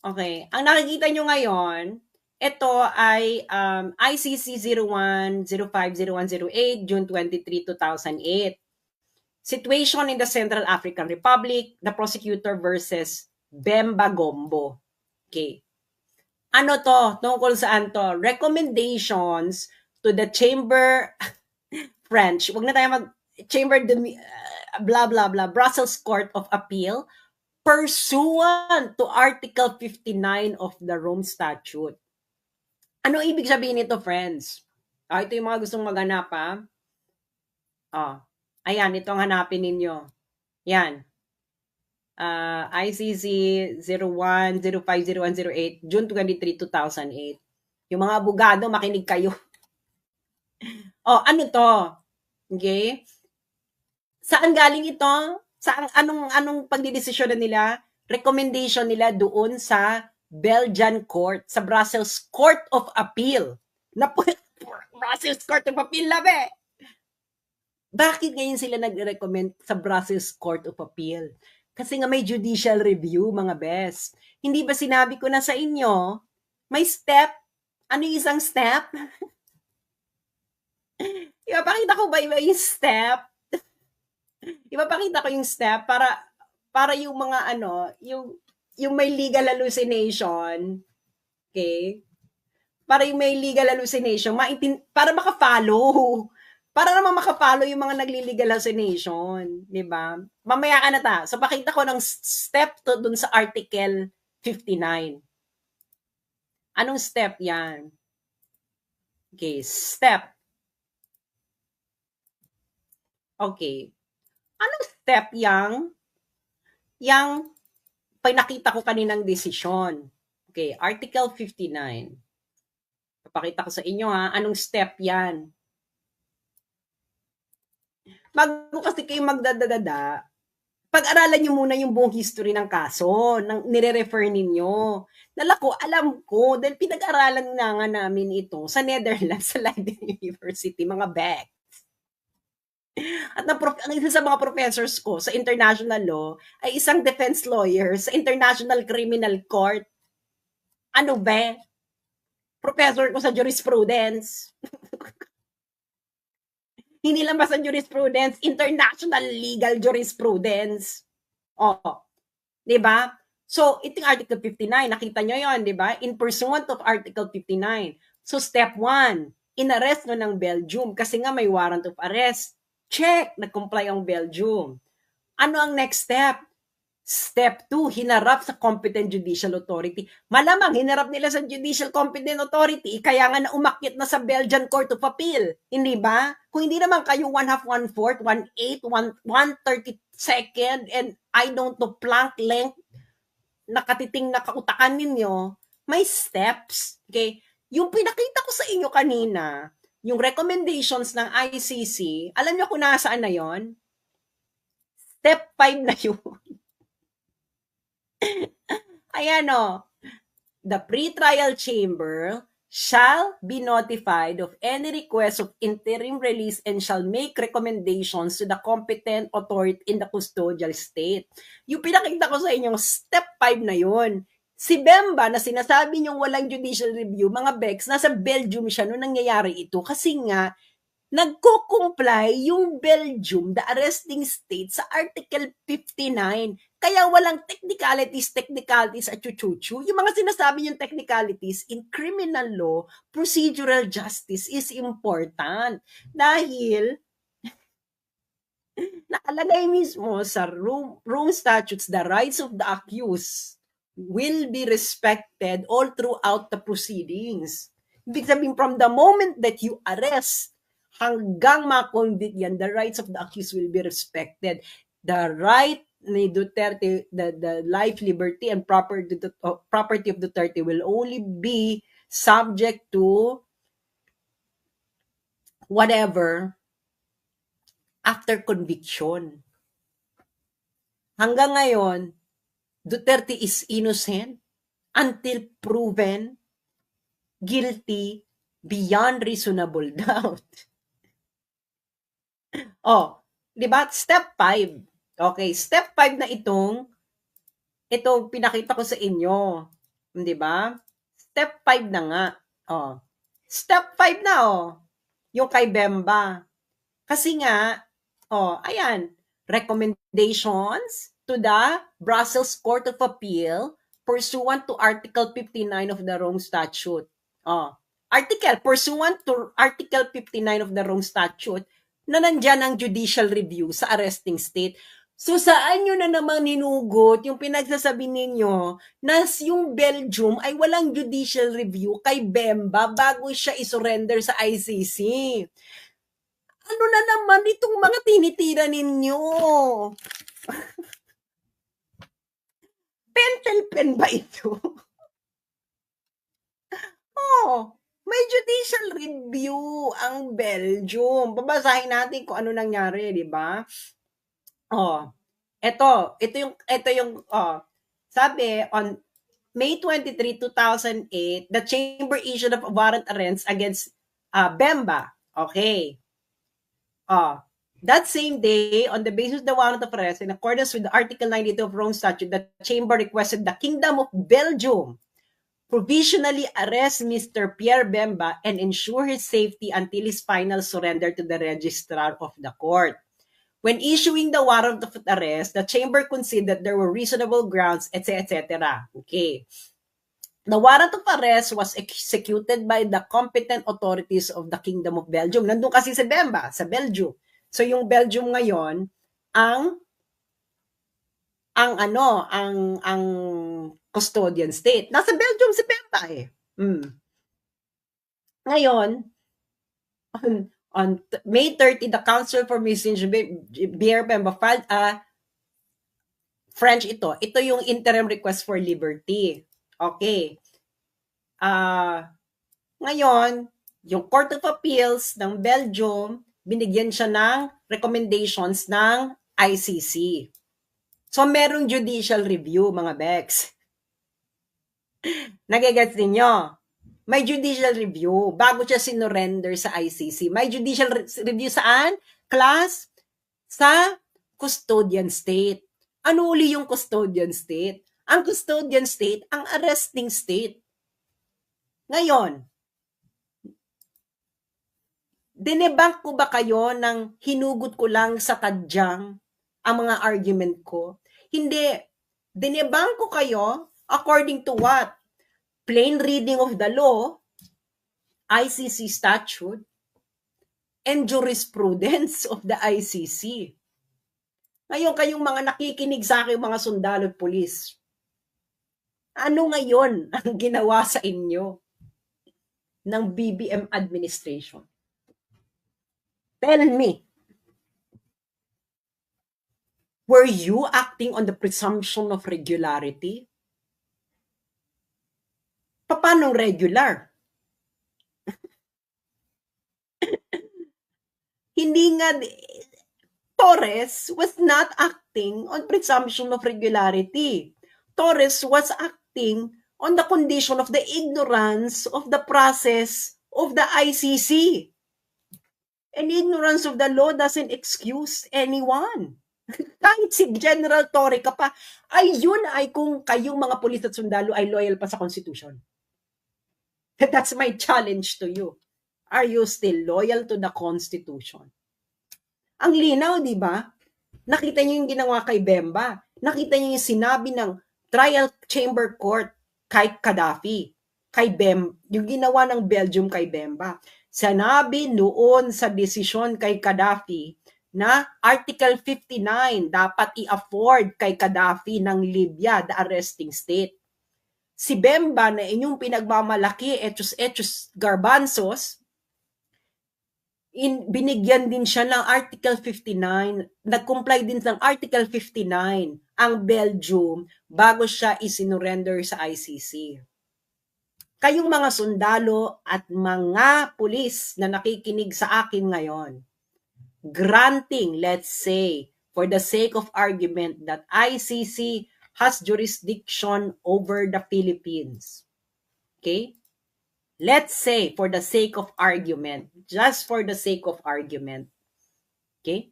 Okay. Ang nakikita nyo ngayon, ito ay ICC 01-05-0108, June 23, 2008. Situation in the Central African Republic, the prosecutor versus Bemba Gombo. Okay. Ano to? Tungkol saan to? Recommendations to the Chamber French. Wag na tayo Chamber de blah, blah, blah, Brussels Court of Appeal, pursuant to Article 59 of the Rome Statute. Ano ibig sabihin nito, friends? Ito yung mga gustong maghanap, ha? Ayan, ito ang hanapin ninyo. Yan. ICC 01-05-0108, June 23, 2008. Yung mga abogado, makinig kayo. Ano to? Okay? Saan galing ito? Saan, anong pagdidesisyon nila? Recommendation nila doon sa Belgian Court, sa Brussels Court of Appeal. Brussels Court of Appeal, labi! Bakit ngayon sila nag-recommend sa Brussels Court of Appeal? Kasi nga may judicial review, mga best. Hindi ba sinabi ko na sa inyo, may step? Ano yung isang step? Ipapakita ko ba yung step? Ipapakita ko yung step para yung mga yung may legal hallucination, okay? Para yung may legal hallucination, para maka-follow. Para naman maka-follow yung mga nagli-legal hallucination, di ba? Mamaya ka na ta. So pakita ko ng step to dun sa Article 59. Anong step yan? Okay, step. Okay. Anong step yang pinakita ko kaninang desisyon? Okay, Article 59. Papakita ko sa inyo ha, anong step yan? Bago kasi kayo magdadadada, pag-aralan nyo muna yung buong history ng kaso, ng nire-refer ninyo. Nalako, alam ko, dahil pinag-aralan na nga namin ito sa Netherlands, sa Leiden University, mga Beck. At ang isa sa mga professors ko sa international law ay isang defense lawyer sa International Criminal Court. Ano ba? Professor ko sa jurisprudence. Hindi lang basta jurisprudence, international legal jurisprudence. Di ba? So, itong Article 59, nakita nyo yon, di ba? In pursuant of Article 59. So, step 1, inarrest no ng Belgium kasi nga may warrant of arrest. Check, nag-comply ang Belgium. Ano ang next step? Step 2, hinarap sa competent judicial authority. Malamang hinarap nila sa judicial competent authority, kaya nga naumakyat na sa Belgian Court of Appeal. Hindi ba? Kung hindi naman kayo 1/2, 1/4, 1/8, 1/32, and I don't know, plank length, nakatiting na kautakan ninyo, may steps. Okay? Yung pinakita ko sa inyo kanina, yung recommendations ng ICC, alam nyo kung nasaan na yon? Step 5 na yun. Ayan o. The pre-trial chamber shall be notified of any request of interim release and shall make recommendations to the competent authority in the custodial state. Yung pinakita ko sa inyo, step 5 na yun. Si Bemba na sinasabi niyong walang judicial review, mga Bex, nasa Belgium siya nung nangyayari ito kasi nga nagko-comply yung Belgium, the arresting state, sa Article 59. Kaya walang technicalities at chuchuchu. Yung mga sinasabi yung technicalities in criminal law, procedural justice is important. Dahil nakalagay mismo sa Rome Statutes, the rights of the accused will be respected all throughout the proceedings. Ibig sabihin, from the moment that you arrest hanggang ma-convict yan, the rights of the accused will be respected. The right ni Duterte, the life, liberty, and property of Duterte will only be subject to whatever after conviction. Hanggang ngayon, Duterte is innocent until proven guilty beyond reasonable doubt. Di ba? Step 5. Okay, step 5 na itong pinakita ko sa inyo. Di ba? Step 5 na nga. Step 5 na yung kay Bemba. Kasi nga, ayan, recommendations to the Brussels Court of Appeal pursuant to Article 59 of the Rome Statute. Pursuant to Article 59 of the Rome Statute, na nandyan ang judicial review sa arresting state. So saan nyo na namang ninugot yung pinagsasabi ninyo na yung Belgium ay walang judicial review kay Bemba bago siya isurrender sa ICC? Ano na naman itong mga tinitira ninyo? Pentel pen ba ito? Oh, may judicial review ang Belgium. Babasahin natin kung ano nangyari, di ba? Oh, sabi on May 23, 2008, the chamber issued a warrant arrest against Bemba. Okay. That same day, on the basis of the warrant of arrest, in accordance with Article 92 of Rome Statute, the chamber requested the Kingdom of Belgium provisionally arrest Mr. Pierre Bemba and ensure his safety until his final surrender to the registrar of the court. When issuing the warrant of arrest, the chamber considered there were reasonable grounds, etc. Okay. The warrant of arrest was executed by the competent authorities of the Kingdom of Belgium. Nandun kasi si Bemba, sa Belgium. So yung Belgium ngayon, ang custodian state. Nasa Belgium si Bemba eh. Ngayon, on May 30, the Council for Missing Pierre Bemba filed a French ito. Ito yung interim request for liberty. Okay. Ngayon, yung Court of Appeals ng Belgium, binigyan siya ng recommendations ng ICC. So, merong judicial review, mga Bex. Nagigets ninyo? May judicial review bago siya sinurrender sa ICC. May judicial review saan? Class? Sa custodian state. Ano uli yung custodian state? Ang custodian state, ang arresting state. Ngayon, dinebank ko ba kayo nang hinugot ko lang sa tadyang ang mga argument ko? Hindi. Dinebank ko kayo according to what? Plain reading of the law, ICC statute, and jurisprudence of the ICC. Ngayon, kayong mga nakikinig sa akin, mga sundalo at pulis, ano ngayon ang ginawa sa inyo ng BBM administration? Tell me. Were you acting on the presumption of regularity? Paano regular? Hindi nga, Torres was not acting on presumption of regularity. Torres was acting on the condition of the ignorance of the process of the ICC. And ignorance of the law doesn't excuse anyone. Kahit si General Torre ka pa, ay yun ay kung kayong mga pulis at sundalo ay loyal pa sa Constitution. That's my challenge to you. Are you still loyal to the Constitution? Ang linaw, di ba? Nakita niyo yung ginawa kay Bemba. Nakita niyo yung sinabi ng trial chamber court kay Gaddafi. Yung ginawa ng Belgium kay Bemba. Sinabi noon sa desisyon kay Gaddafi na Article 59 dapat i-afford kay Gaddafi ng Libya, the arresting state. Si Bemba na inyong pinagmamalaki, etos garbanzos, binigyan din siya ng Article 59, nag-comply din ng Article 59 ang Belgium bago siya isinurrender sa ICC. Kayong mga sundalo at mga pulis na nakikinig sa akin ngayon, granting, let's say, for the sake of argument that ICC has jurisdiction over the Philippines. Okay? Let's say, for the sake of argument, just for the sake of argument, okay?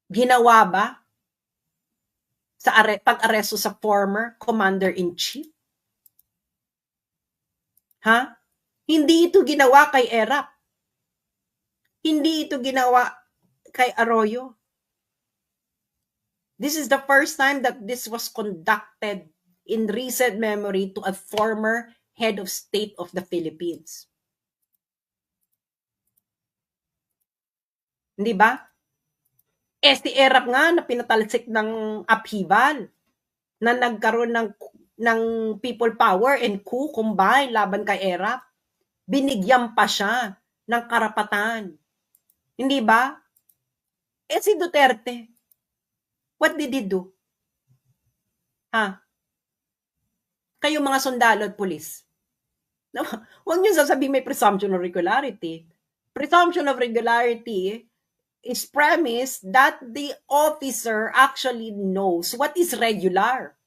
Ginawa ba sa pag-aresto sa former Commander-in-Chief? Ha? Hindi ito ginawa kay Erap. Hindi ito ginawa kay Arroyo. This is the first time that this was conducted in recent memory to a former head of state of the Philippines. Hindi ba? Si ERAP nga na pinatalsik ng upheaval na nagkaroon ng people power and coup combine laban kay ERAP. Binigyan pa siya ng karapatan. Hindi ba? Si Duterte, what did he do? Ha? Kayo mga sundalo at pulis. No, huwag niyo sasabihin may presumption of regularity. Presumption of regularity is premise that the officer actually knows what is regular.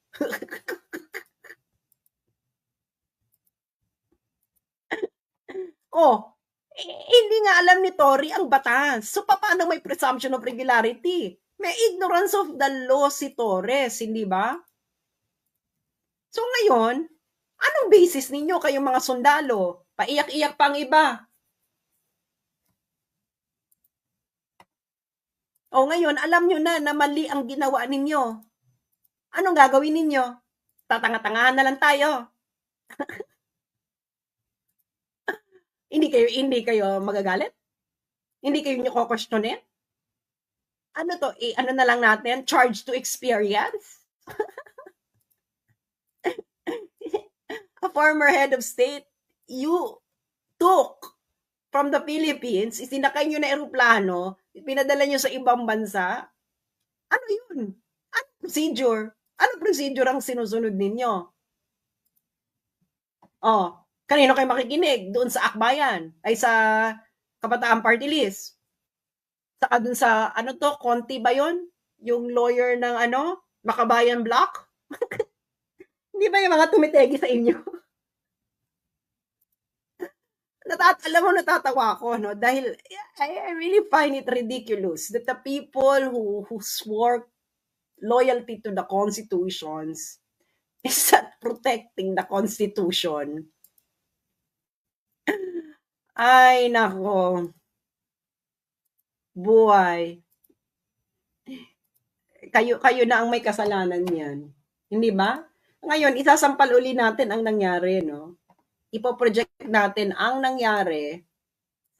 Oh, hindi nga alam ni Tory ang batas. So, paano may presumption of regularity? May ignorance of the law si Torres, hindi ba? So, ngayon, anong basis ninyo kayong mga sundalo? Paiyak-iyak pa ang iba. O ngayon, alam nyo na mali ang ginawa ninyo. Anong gagawin ninyo? Tatanga-tangahan na lang tayo. Hindi kayo magagalit? Hindi kayo nyo kukwestiyonin? Ano to? Ano na lang natin? Charge to experience? A former head of state, you took from the Philippines, isinakay nyo na eroplano, pinadala nyo sa ibang bansa. Ano yun? Ano procedure? Ano procedure ang sinusunod ninyo? Oh, kanino kayo makikinig? Doon sa Akbayan? Ay sa Kabataan Party List? Saka doon sa, ano to, Conti ba yun? Yung lawyer ng ano? Makabayan Block? Hindi ba yung mga tumitegi sa inyo? Alam mo, natatawa ako, no? Dahil I really find it ridiculous that the people who swore loyalty to the constitutions is not protecting the constitution. Ay, nako. Buhay. Kayo na ang may kasalanan niyan. Hindi ba? Ngayon, isasampal uli natin ang nangyari, no? Ipoproject natin ang nangyari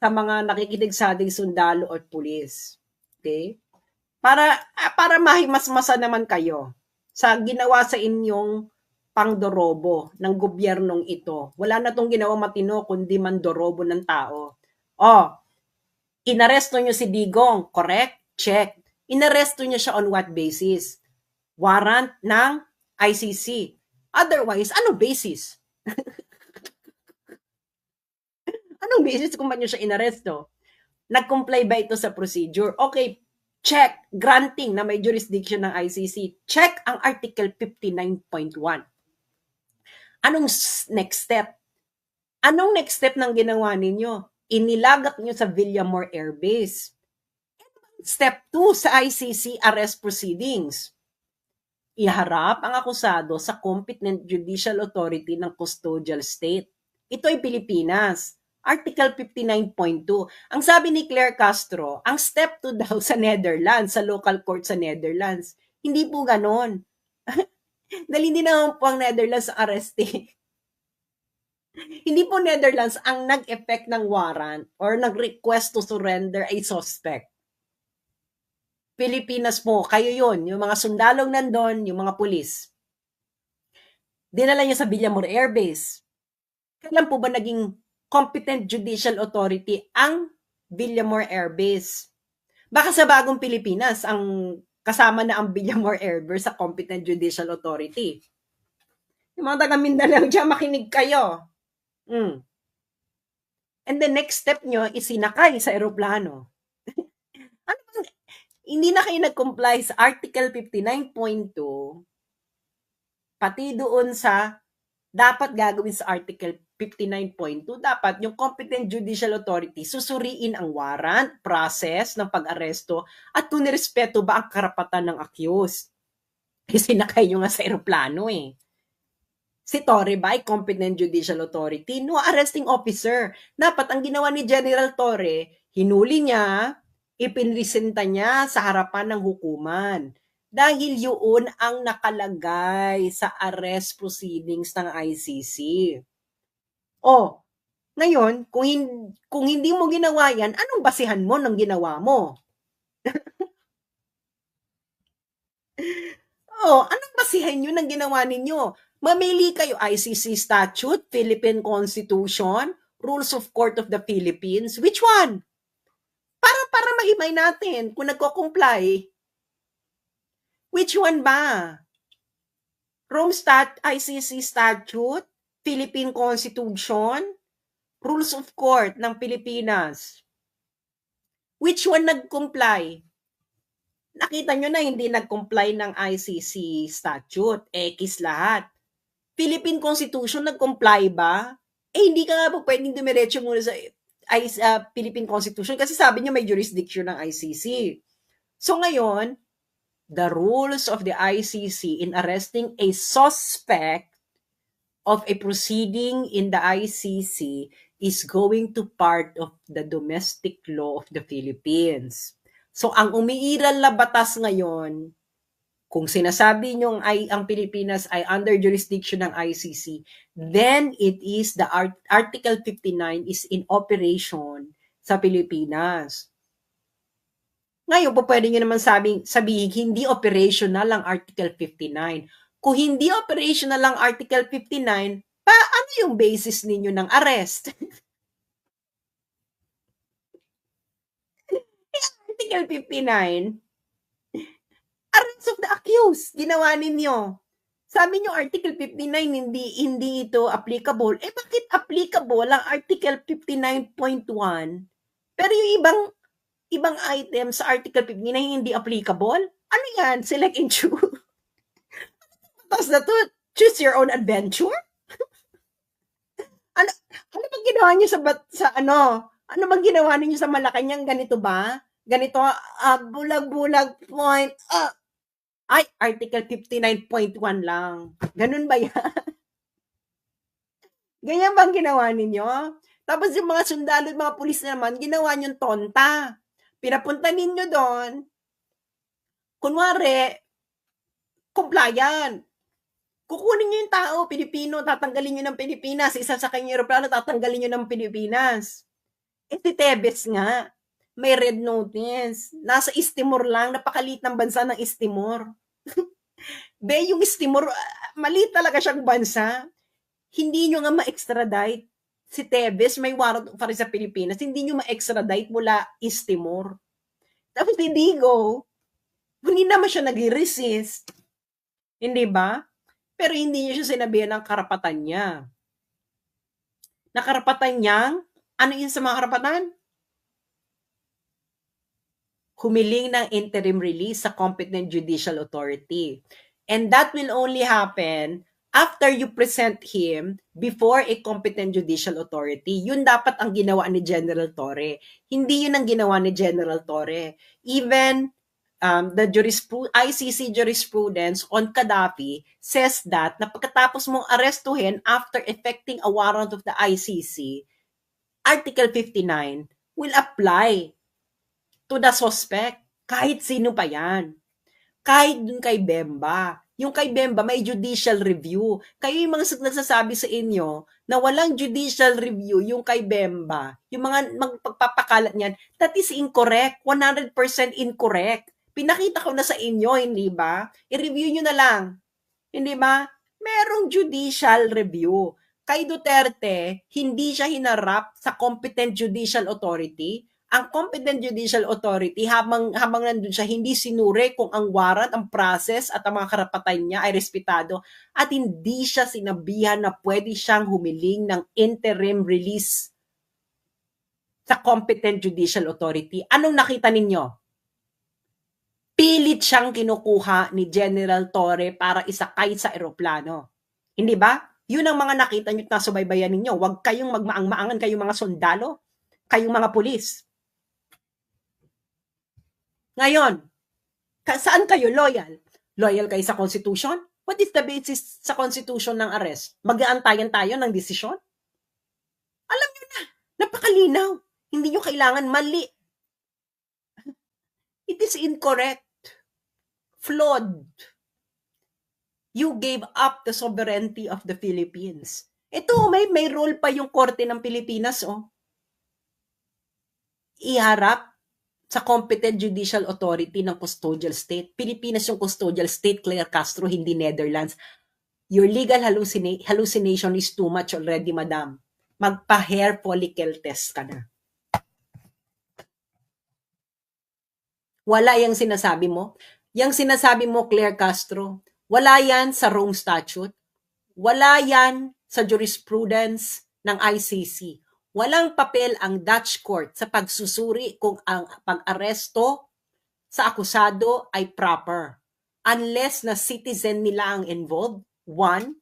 sa mga nakikinig sa ating sundalo at pulis. Okay? Para mahimasmasa naman kayo sa ginawa sa inyong pangdorobo ng gobyernong ito. Wala na tong ginawa matino kundi mandorobo ng tao. Oh, inaresto nyo si Digong, correct? Check. Inaresto nyo siya on what basis? Warrant ng ICC. Otherwise, ano basis? Anong basis kung ba't nyo siya inaresto? Nag-comply ba ito sa procedure? Okay, check. Granting na may jurisdiction ng ICC. Check ang Article 59.1. Anong next step? Anong next step ng ginawa ninyo? Inilagat nyo sa Villamor Air Base. Step 2 sa ICC arrest proceedings. Iharap ang akusado sa competent judicial authority ng custodial state. Ito ay Pilipinas. Article 59.2. Ang sabi ni Claire Castro, ang step 2 daw sa Netherlands, sa local court sa Netherlands. Hindi po ganon. Dahil hindi naman po ang Netherlands arresti. Hindi po Netherlands ang nag-effect ng warrant or nag-request to surrender a suspect. Pilipinas po, kayo yun, yung mga sundalong nandun, yung mga pulis. Dinala niya sa Villamor Air Base. Kailan po ba naging competent judicial authority ang Villamor Air Base? Baka sa bagong Pilipinas, ang kasama na ang Villamor Air Base sa competent judicial authority. Yung mga taga Mindanao dyan, makinig kayo. And the next step nyo is sinakay sa eroplano. Ano bang, hindi na kayo nag-comply sa Article 59.2 pati doon sa dapat gagawin sa Article 59.2, dapat yung competent judicial authority susuriin ang warrant, process ng pag-aresto at kung nirespeto ba ang karapatan ng accused. Kasi sinakay nyo nga sa eroplano eh. Si Torre ba ay competent judicial authority? No, arresting officer. Dapat ang ginawa ni General Torre, hinuli niya, ipinresenta niya sa harapan ng hukuman. Dahil yun ang nakalagay sa arrest proceedings ng ICC. Oh, Ngayon, kung hindi mo ginawa yan, anong basihan mo ng ginawa mo? Oh, anong basihan yun ng ginawa ninyo? Mamili kayo, ICC statute, Philippine Constitution, Rules of Court of the Philippines. Which one? Para mahimay natin kung nagko-comply. Which one ba? ICC statute, Philippine Constitution, Rules of Court ng Pilipinas. Which one nag-comply? Nakita nyo na hindi nag-comply ng ICC statute. X lahat. Philippine Constitution nag-comply ba? Hindi ka nga po pwedeng dumiretso muna sa Philippine Constitution kasi sabi niyo may jurisdiction ng ICC. So ngayon, the rules of the ICC in arresting a suspect of a proceeding in the ICC is going to part of the domestic law of the Philippines. So ang umiiral na batas ngayon, kung sinasabi nyo ang Pilipinas ay under jurisdiction ng ICC, then it is the Article 59 is in operation sa Pilipinas. Ngayon po pwede nyo naman sabihin hindi operational ang Article 59. Kung hindi operational ang Article 59, ano yung basis ninyo ng arrest? Article 59, arrest of the accused, ginawa ninyo. Sabi nyo Article 59 hindi ito applicable. Bakit applicable ang Article 59.1? Pero yung ibang items sa Article 59 hindi applicable? Ano yan? Select and choose. Tapos na to, choose your own adventure? Ano bang ginawa niyo sa ano? Ano bang ginawa niyo sa Malacanang? Ganito ba? Ganito, bulag-bulag point, ay, Article 59.1 lang. Ganun ba yan? Ganyan bang ginawa ninyo? Tapos yung mga sundalo, mga pulis naman, ginawa niyong tonta. Pinapunta ninyo doon, kunwari, compliant. Kukunin niyo yung tao, Pilipino, tatanggalin niyo ng Pilipinas. Isa sa kanyang aeroplano, tatanggalin niyo ng Pilipinas. Si Tebes nga, may red notice. Nasa East Timor lang, napakalit ng bansa ng East Timor. Yung East Timor, maliit talaga siyang bansa. Hindi nyo nga ma-extradite. Si Tebes, may warrant para sa Pilipinas, hindi nyo ma-extradite mula East Timor. Tapos si Digo, hindi naman siya nag-resist. Hindi ba? Pero hindi niya siya sinabihan ng karapatan niya. Na karapatan niyang, ano yun sa mga karapatan? Humiling ng interim release sa competent judicial authority. And that will only happen after you present him before a competent judicial authority. Yun dapat ang ginawa ni General Torre. Hindi yun ang ginawa ni General Torre. Even the ICC jurisprudence on Gaddafi says that na pagkatapos mong arestuhin after effecting a warrant of the ICC, Article 59 will apply to the suspect. Kahit sino pa yan. Kahit dun kay Bemba. Yung kay Bemba, may judicial review. Kayo yung mga nagsasabi sa inyo na walang judicial review yung kay Bemba. Yung mga magpapakalat niyan, that is incorrect. 100% incorrect. Pinakita ko na sa inyo, hindi ba? I-review nyo na lang. Hindi ba? Merong judicial review. Kay Duterte, hindi siya hinarap sa competent judicial authority. Ang competent judicial authority, habang nandun siya, hindi sinure kung ang warrant, ang process at ang mga karapatan niya ay respetado at hindi siya sinabihan na pwede siyang humiling ng interim release sa competent judicial authority. Anong nakita ninyo? Pilit siyang kinukuha ni General Torre para isakay sa eroplano. Hindi ba? Yun ang mga nakita nyo at nasubaybayan ninyo. Huwag kayong magmaang-maangan, kayong mga sundalo, kayong mga pulis. Ngayon, saan kayo loyal? Loyal kayo sa Constitution? What is the basis sa Constitution ng arrest? Mag-aantayan tayo ng desisyon? Alam nyo na, napakalinaw. Hindi nyo kailangan mali. It is incorrect. Flawed. You gave up the sovereignty of the Philippines. Ito, may role pa yung Korte ng Pilipinas, oh. Iharap sa competent judicial authority ng custodial state. Pilipinas yung custodial state, Claire Castro, hindi Netherlands. Your legal hallucination is too much already, madam. Magpa-hair follicle test ka na. Wala yung sinasabi mo. Yung sinasabi mo, Claire Castro, wala yan sa Rome Statute. Wala yan sa jurisprudence ng ICC. Walang papel ang Dutch court sa pagsusuri kung ang pag-aresto sa akusado ay proper. Unless na citizen nila ang involved, one,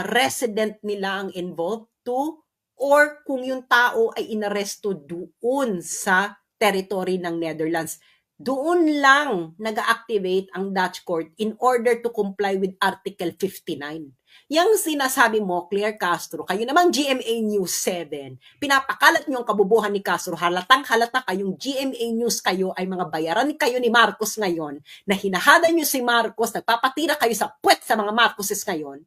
resident nila ang involved, two, or kung yung tao ay inaresto doon sa territory ng Netherlands. Doon lang nag-activate ang Dutch court in order to comply with Article 59. Yang sinasabi mo, Claire Castro, kayo namang GMA News 7, pinapakalat niyo ang kabubuhan ni Castro, halatang halata kayong GMA News kayo ay mga bayaran kayo ni Marcos ngayon, na hinahada niyo si Marcos, nagpapatira kayo sa puwet sa mga Marcoses ngayon,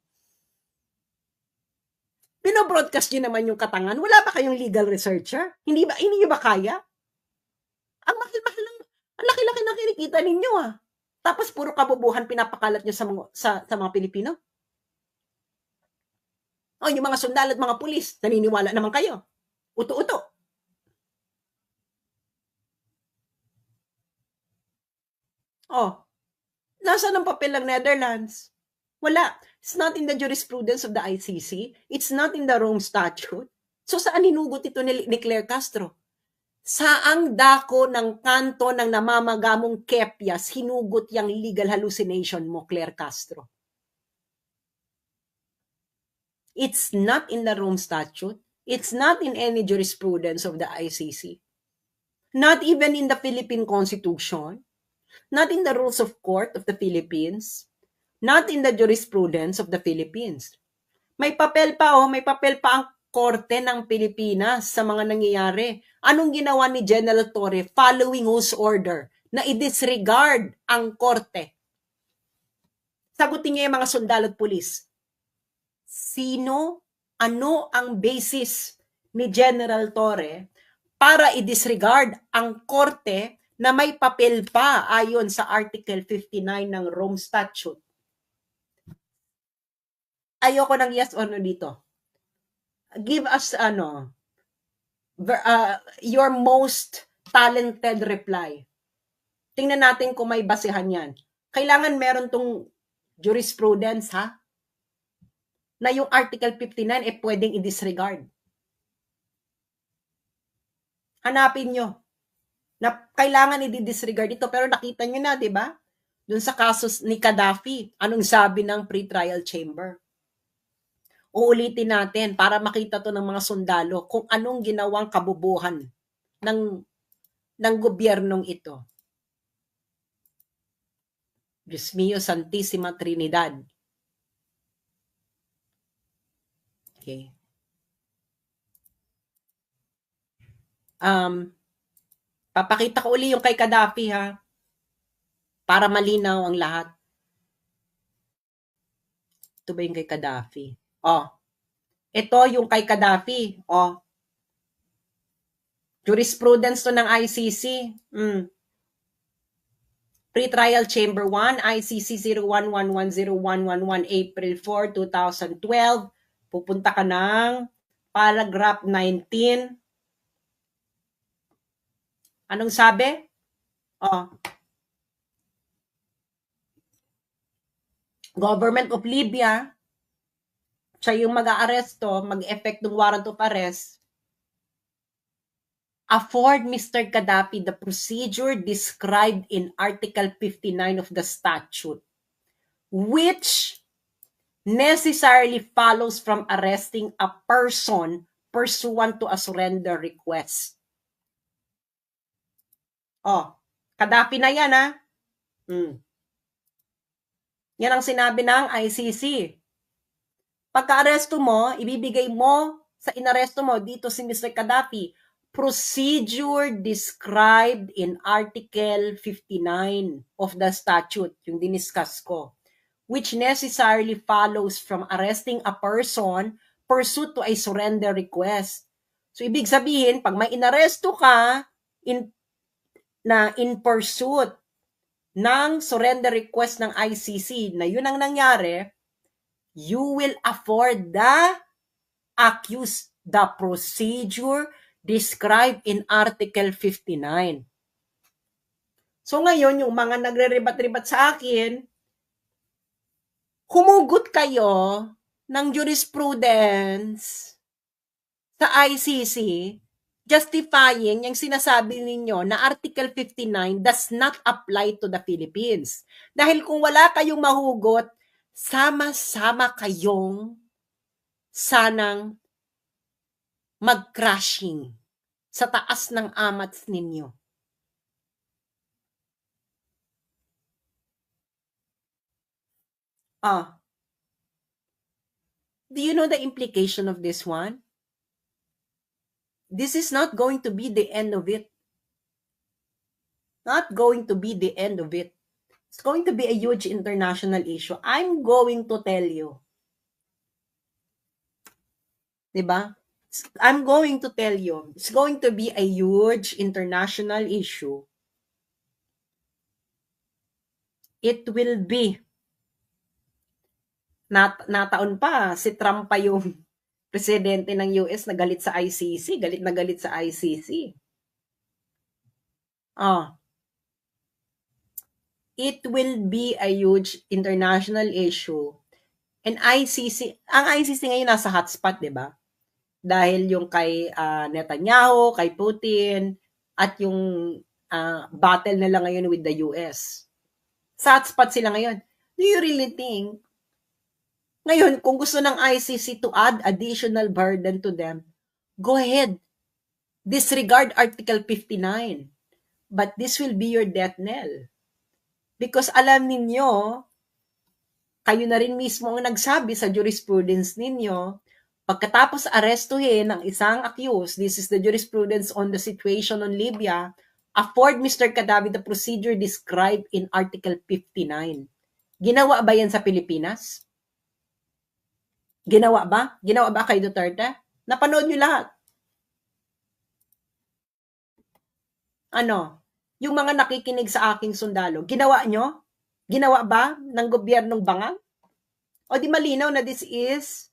binobroadcast niyo naman yung katangan, wala ba kayong legal researcher? Hindi niyo ba kaya? Ang mahal-mahal ng, ang laki-laki ng kinikita ninyo ah. Tapos puro kabubuhan pinapakalat niyo sa mga Pilipino. O, yung mga sundalo at mga pulis, naniniwala naman kayo. Uto-uto. Oh, nasaan ang papel ng Netherlands? Wala. It's not in the jurisprudence of the ICC. It's not in the Rome Statute. So saan hinugot ito ni Claire Castro? Saang dako ng kanto ng namamagamong kepyas hinugot yung legal hallucination mo, Claire Castro? It's not in the Rome Statute. It's not in any jurisprudence of the ICC. Not even in the Philippine Constitution. Not in the rules of court of the Philippines. Not in the jurisprudence of the Philippines. May papel pa ang Korte ng Pilipinas sa mga nangyayari. Anong ginawa ni General Torre following whose order? Na i-disregard ang Korte. Sagutin niya yung mga sundalo at pulis. Ano ang basis ni General Torre para i-disregard ang Korte na may papel pa ayon sa Article 59 ng Rome Statute? Ayoko ng yes or no dito. Give us your most talented reply. Tingnan natin kung may basehan yan. Kailangan meron tong jurisprudence ha, na yung Article 59 pwedeng i-disregard. Hanapin nyo na kailangan i-disregard ito, pero nakita nyo na, di ba? Doon sa kaso ni Gaddafi, anong sabi ng pre-trial chamber? Uulitin natin para makita to ng mga sundalo kung anong ginawang kabubuhan ng gobyernong ito. Diyos mio, Santissima Trinidad. Okay. Papakita ko uli yung kay Gaddafi ha, para malinaw ang lahat. Ito ba yung kay Gaddafi? Oh, ito yung kay Gaddafi. Oh, jurisprudence to ng ICC. Pre-trial Chamber 1, ICC 01110111 April 4, 2012. Pupunta ka ng paragraph 19. Anong sabi? Oh. Government of Libya, siya yung mag-aaresto, mag-effect ng warrant of arrest, afford Mr. Gaddafi the procedure described in Article 59 of the statute, which necessarily follows from arresting a person pursuant to a surrender request. Oh, Gaddafi na yan ha. Yan ang sinabi ng ICC. Pagka-aresto mo, ibibigay mo sa inaresto mo dito si Mr. Gaddafi, procedure described in Article 59 of the statute, yung diniscuss ko, which necessarily follows from arresting a person pursuant to a surrender request. So, ibig sabihin, pag may inaresto ka in pursuit ng surrender request ng ICC na yun ang nangyari, you will afford the accused the procedure described in Article 59. So ngayon, yung mga nagre-rebat-rebat sa akin, humugot kayo ng jurisprudence sa ICC justifying yung sinasabi ninyo na Article 59 does not apply to the Philippines. Dahil kung wala kayong mahugot, sama-sama kayong sanang mag-crashing sa taas ng amats ninyo. Do you know the implication of this one? This is not going to be the end of it. Not going to be the end of it. It's going to be a huge international issue. I'm going to tell you. Diba? I'm going to tell you. It's going to be a huge international issue. It will be. Nataon pa, si Trump pa yung presidente ng US na galit sa ICC. Galit na galit sa ICC. It will be a huge international issue. And ang ICC ngayon nasa hotspot, di ba? Dahil yung kay Netanyahu, kay Putin, at yung battle nila ngayon with the US. Sa hotspot sila ngayon. Do you really think, ngayon, kung gusto ng ICC to add additional burden to them, go ahead. Disregard Article 59. But this will be your death knell. Because alam ninyo, kayo na rin mismo ang nagsabi sa jurisprudence ninyo, pagkatapos arestuhin ang isang accused, this is the jurisprudence on the situation on Libya, afford Mr. Cadavi the procedure described in Article 59. Ginawa ba yan sa Pilipinas? Ginawa ba? Ginawa ba kay Duterte? Napanood nyo lahat. Yung mga nakikinig sa aking sundalo, ginawa nyo? Ginawa ba ng gobyernong Bangang? O di malinaw na this is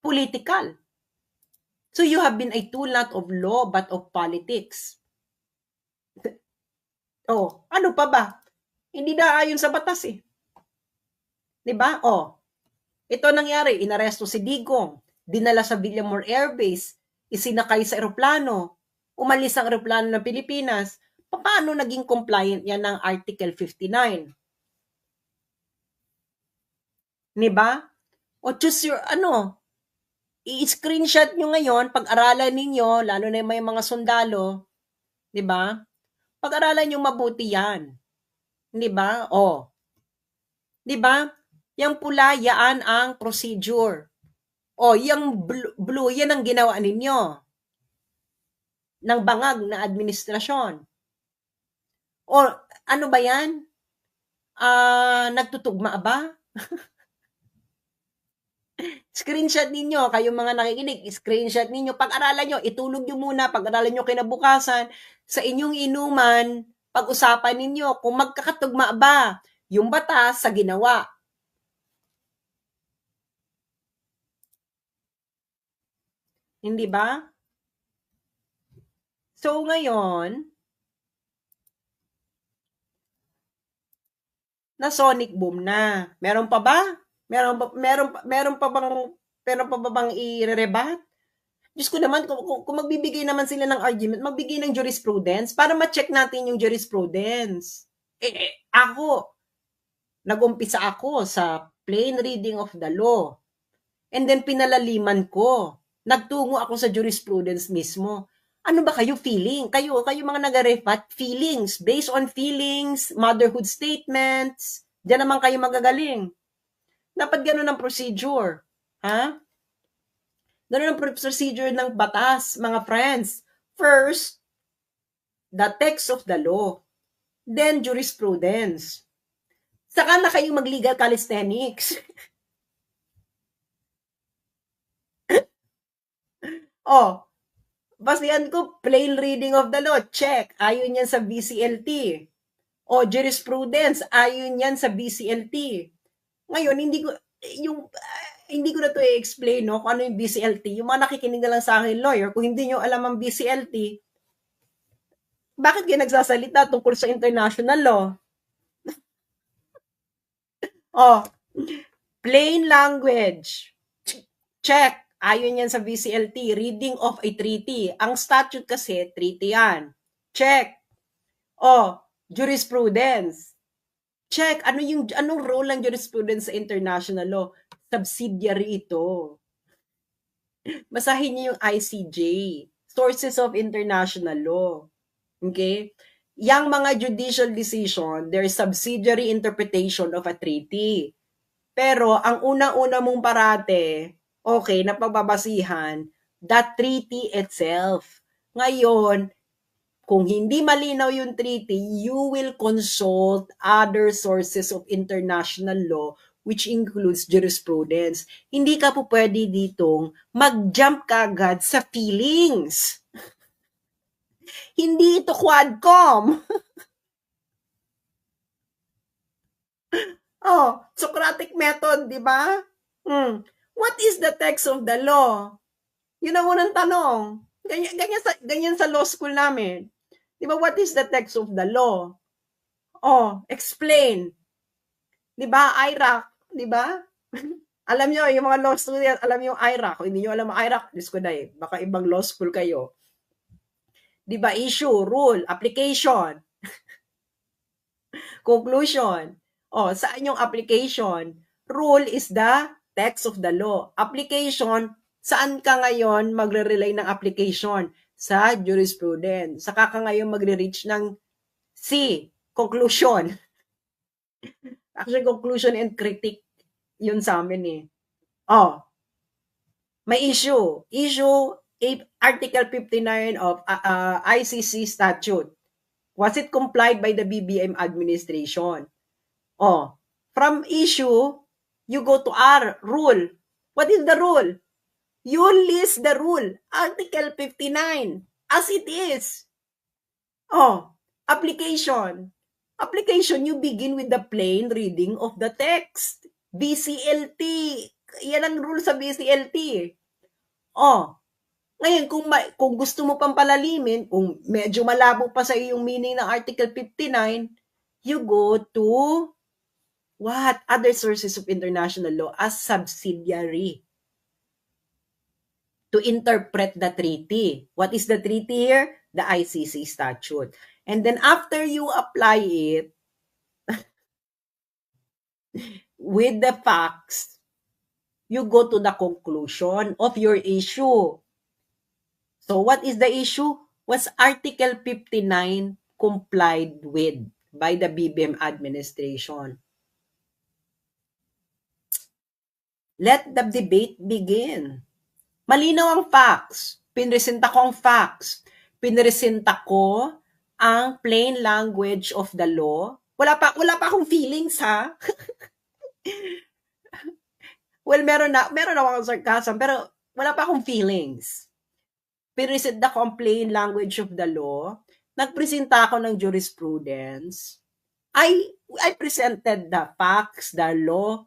political. So you have been a tool not of law but of politics. Ano pa ba? Hindi na ayon sa batas eh. Diba? Ito nangyari, inaresto si Digong, dinala sa Villamor Air Base, isinakay sa eroplano, umalis ang eroplano ng Pilipinas. Paano naging compliant yan ng Article 59? Diba? O choose your, i-screenshot nyo ngayon, pag-aralan ninyo, lalo na may mga sundalo, diba? Pag-aralan nyo mabuti yan. Diba? Diba? Yang pula, yaan ang procedure. Yung blue, yan ang ginawa ninyo ng bangag na administrasyon. Ano ba yan? Nagtutugma ba? Screenshot ninyo, kayong mga nakikinig, screenshot ninyo, pag-aralan nyo, itulog nyo muna, pag-aralan nyo kinabukasan, sa inyong inuman, pag-usapan ninyo, kung magkakatugma ba yung batas sa ginawa. Hindi ba? So, ngayon, na sonic boom na. Meron pa ba? Meron pa bang i-rebat? Diyos ko naman, kung magbibigay naman sila ng argument, magbigay ng jurisprudence para ma-check natin yung jurisprudence. Nag-umpisa ako sa plain reading of the law. And then pinalaliman ko. Nagtungo ako sa jurisprudence mismo. Ano ba kayo feeling? Kayo mga nag-rebat, feelings. Based on feelings, motherhood statements, diyan naman kayo magagaling. Dapat ganun ang procedure. Ganun ang procedure ng batas, mga friends. First, the text of the law. Then, jurisprudence. Saka na kayong mag-legal calisthenics. Oh, basihan ko, plain reading of the law, check. Ayon yan sa BCLT. O, jurisprudence, ayon yan sa BCLT. Ngayon, hindi ko na to i-explain, no, kung ano yung BCLT. Yung mga nakikinig na lang sa akin, lawyer, kung hindi nyo alam ang BCLT, bakit kayo nagsasalita tungkol sa international law? Oh, plain language. Check. Ayon yan sa BCLT, reading of a treaty. Ang statute kasi, treaty yan. Check. Oh, jurisprudence. Check. Anong role ng jurisprudence sa international law? Subsidiary ito. Basahin niyo yung ICJ, Sources of International Law. Okay? Yang mga judicial decision, their subsidiary interpretation of a treaty. Pero ang una-una mong parate, okay, na pagbabasihan, that treaty itself. Ngayon, kung hindi malinaw yung treaty, you will consult other sources of international law which includes jurisprudence. Hindi ka po pwede ditong mag-jump kagad sa feelings. Hindi ito quadcom. Oh, Socratic method, di ba? What is the text of the law? Yun ang unang tanong. Ganyan sa law school namin. Di ba, what is the text of the law? Oh, explain. Di ba, IRAC, di ba? Alam nyo, yung mga law student, alam nyo yung IRAC. Kung hindi nyo alam ang IRAC, Diyos ko na baka ibang law school kayo. Di ba, issue, rule, application, conclusion. Oh, saan yung application? Rule is the text of the law. Application, saan ka ngayon magre-rely ng application? Sa jurisprudence. Saka ka ngayon magre-reach ng C, conclusion. Actually, conclusion and critique yun sa amin eh. Oh, may issue. Issue Article 59 of ICC statute. Was it complied by the BBM administration? Oh, from issue, you go to R, rule. What is the rule? You list the rule, Article 59, as it is. Oh, application. Application, you begin with the plain reading of the text. BCLT. Yan ang rule sa BCLT. Oh, ngayon, kung gusto mo pang palalimin, kung medyo malabo pa sa iyo yung meaning ng Article 59, you go to what? Other sources of international law as subsidiary to interpret the treaty. What is the treaty here? The ICC statute. And then after you apply it with the facts, you go to the conclusion of your issue. So what is the issue? Was Article 59 complied with by the BBM administration? Let the debate begin. Malinaw ang facts. Pinresenta ko ang facts. Pinresenta ko ang plain language of the law. Wala pa akong feelings, ha? Well, meron akong sarcasm, pero wala pa akong feelings. Pinresenta ko ang plain language of the law. Nagpresenta ako ng jurisprudence. I presented the facts, the law,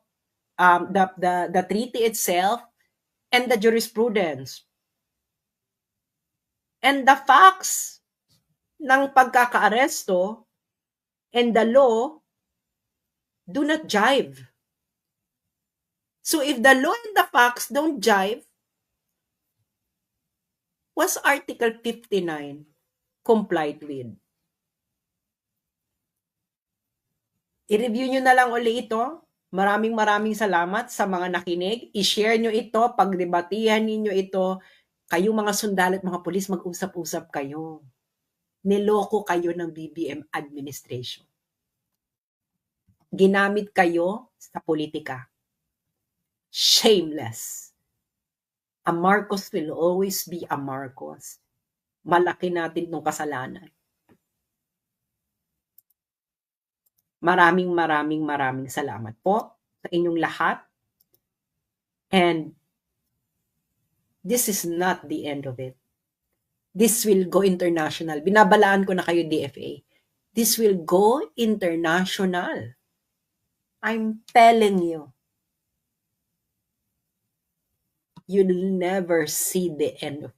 the treaty itself, and the jurisprudence. And the facts ng pagkakaaresto and the law do not jive. So if the law and the facts don't jive, was Article 59 complied with? I-review nyo na lang uli ito. Maraming salamat sa mga nakinig. I-share nyo ito, pagdebatihan ninyo ito. Kayong mga sundalo at mga pulis, mag-usap-usap kayo. Niloko kayo ng BBM administration. Ginamit kayo sa politika. Shameless. A Marcos will always be a Marcos. Malaki natin itong kasalanan. Maraming salamat po sa inyong lahat. And this is not the end of it. This will go international. Binabalaan ko na kayo, DFA. This will go international. I'm telling you. You'll never see the end of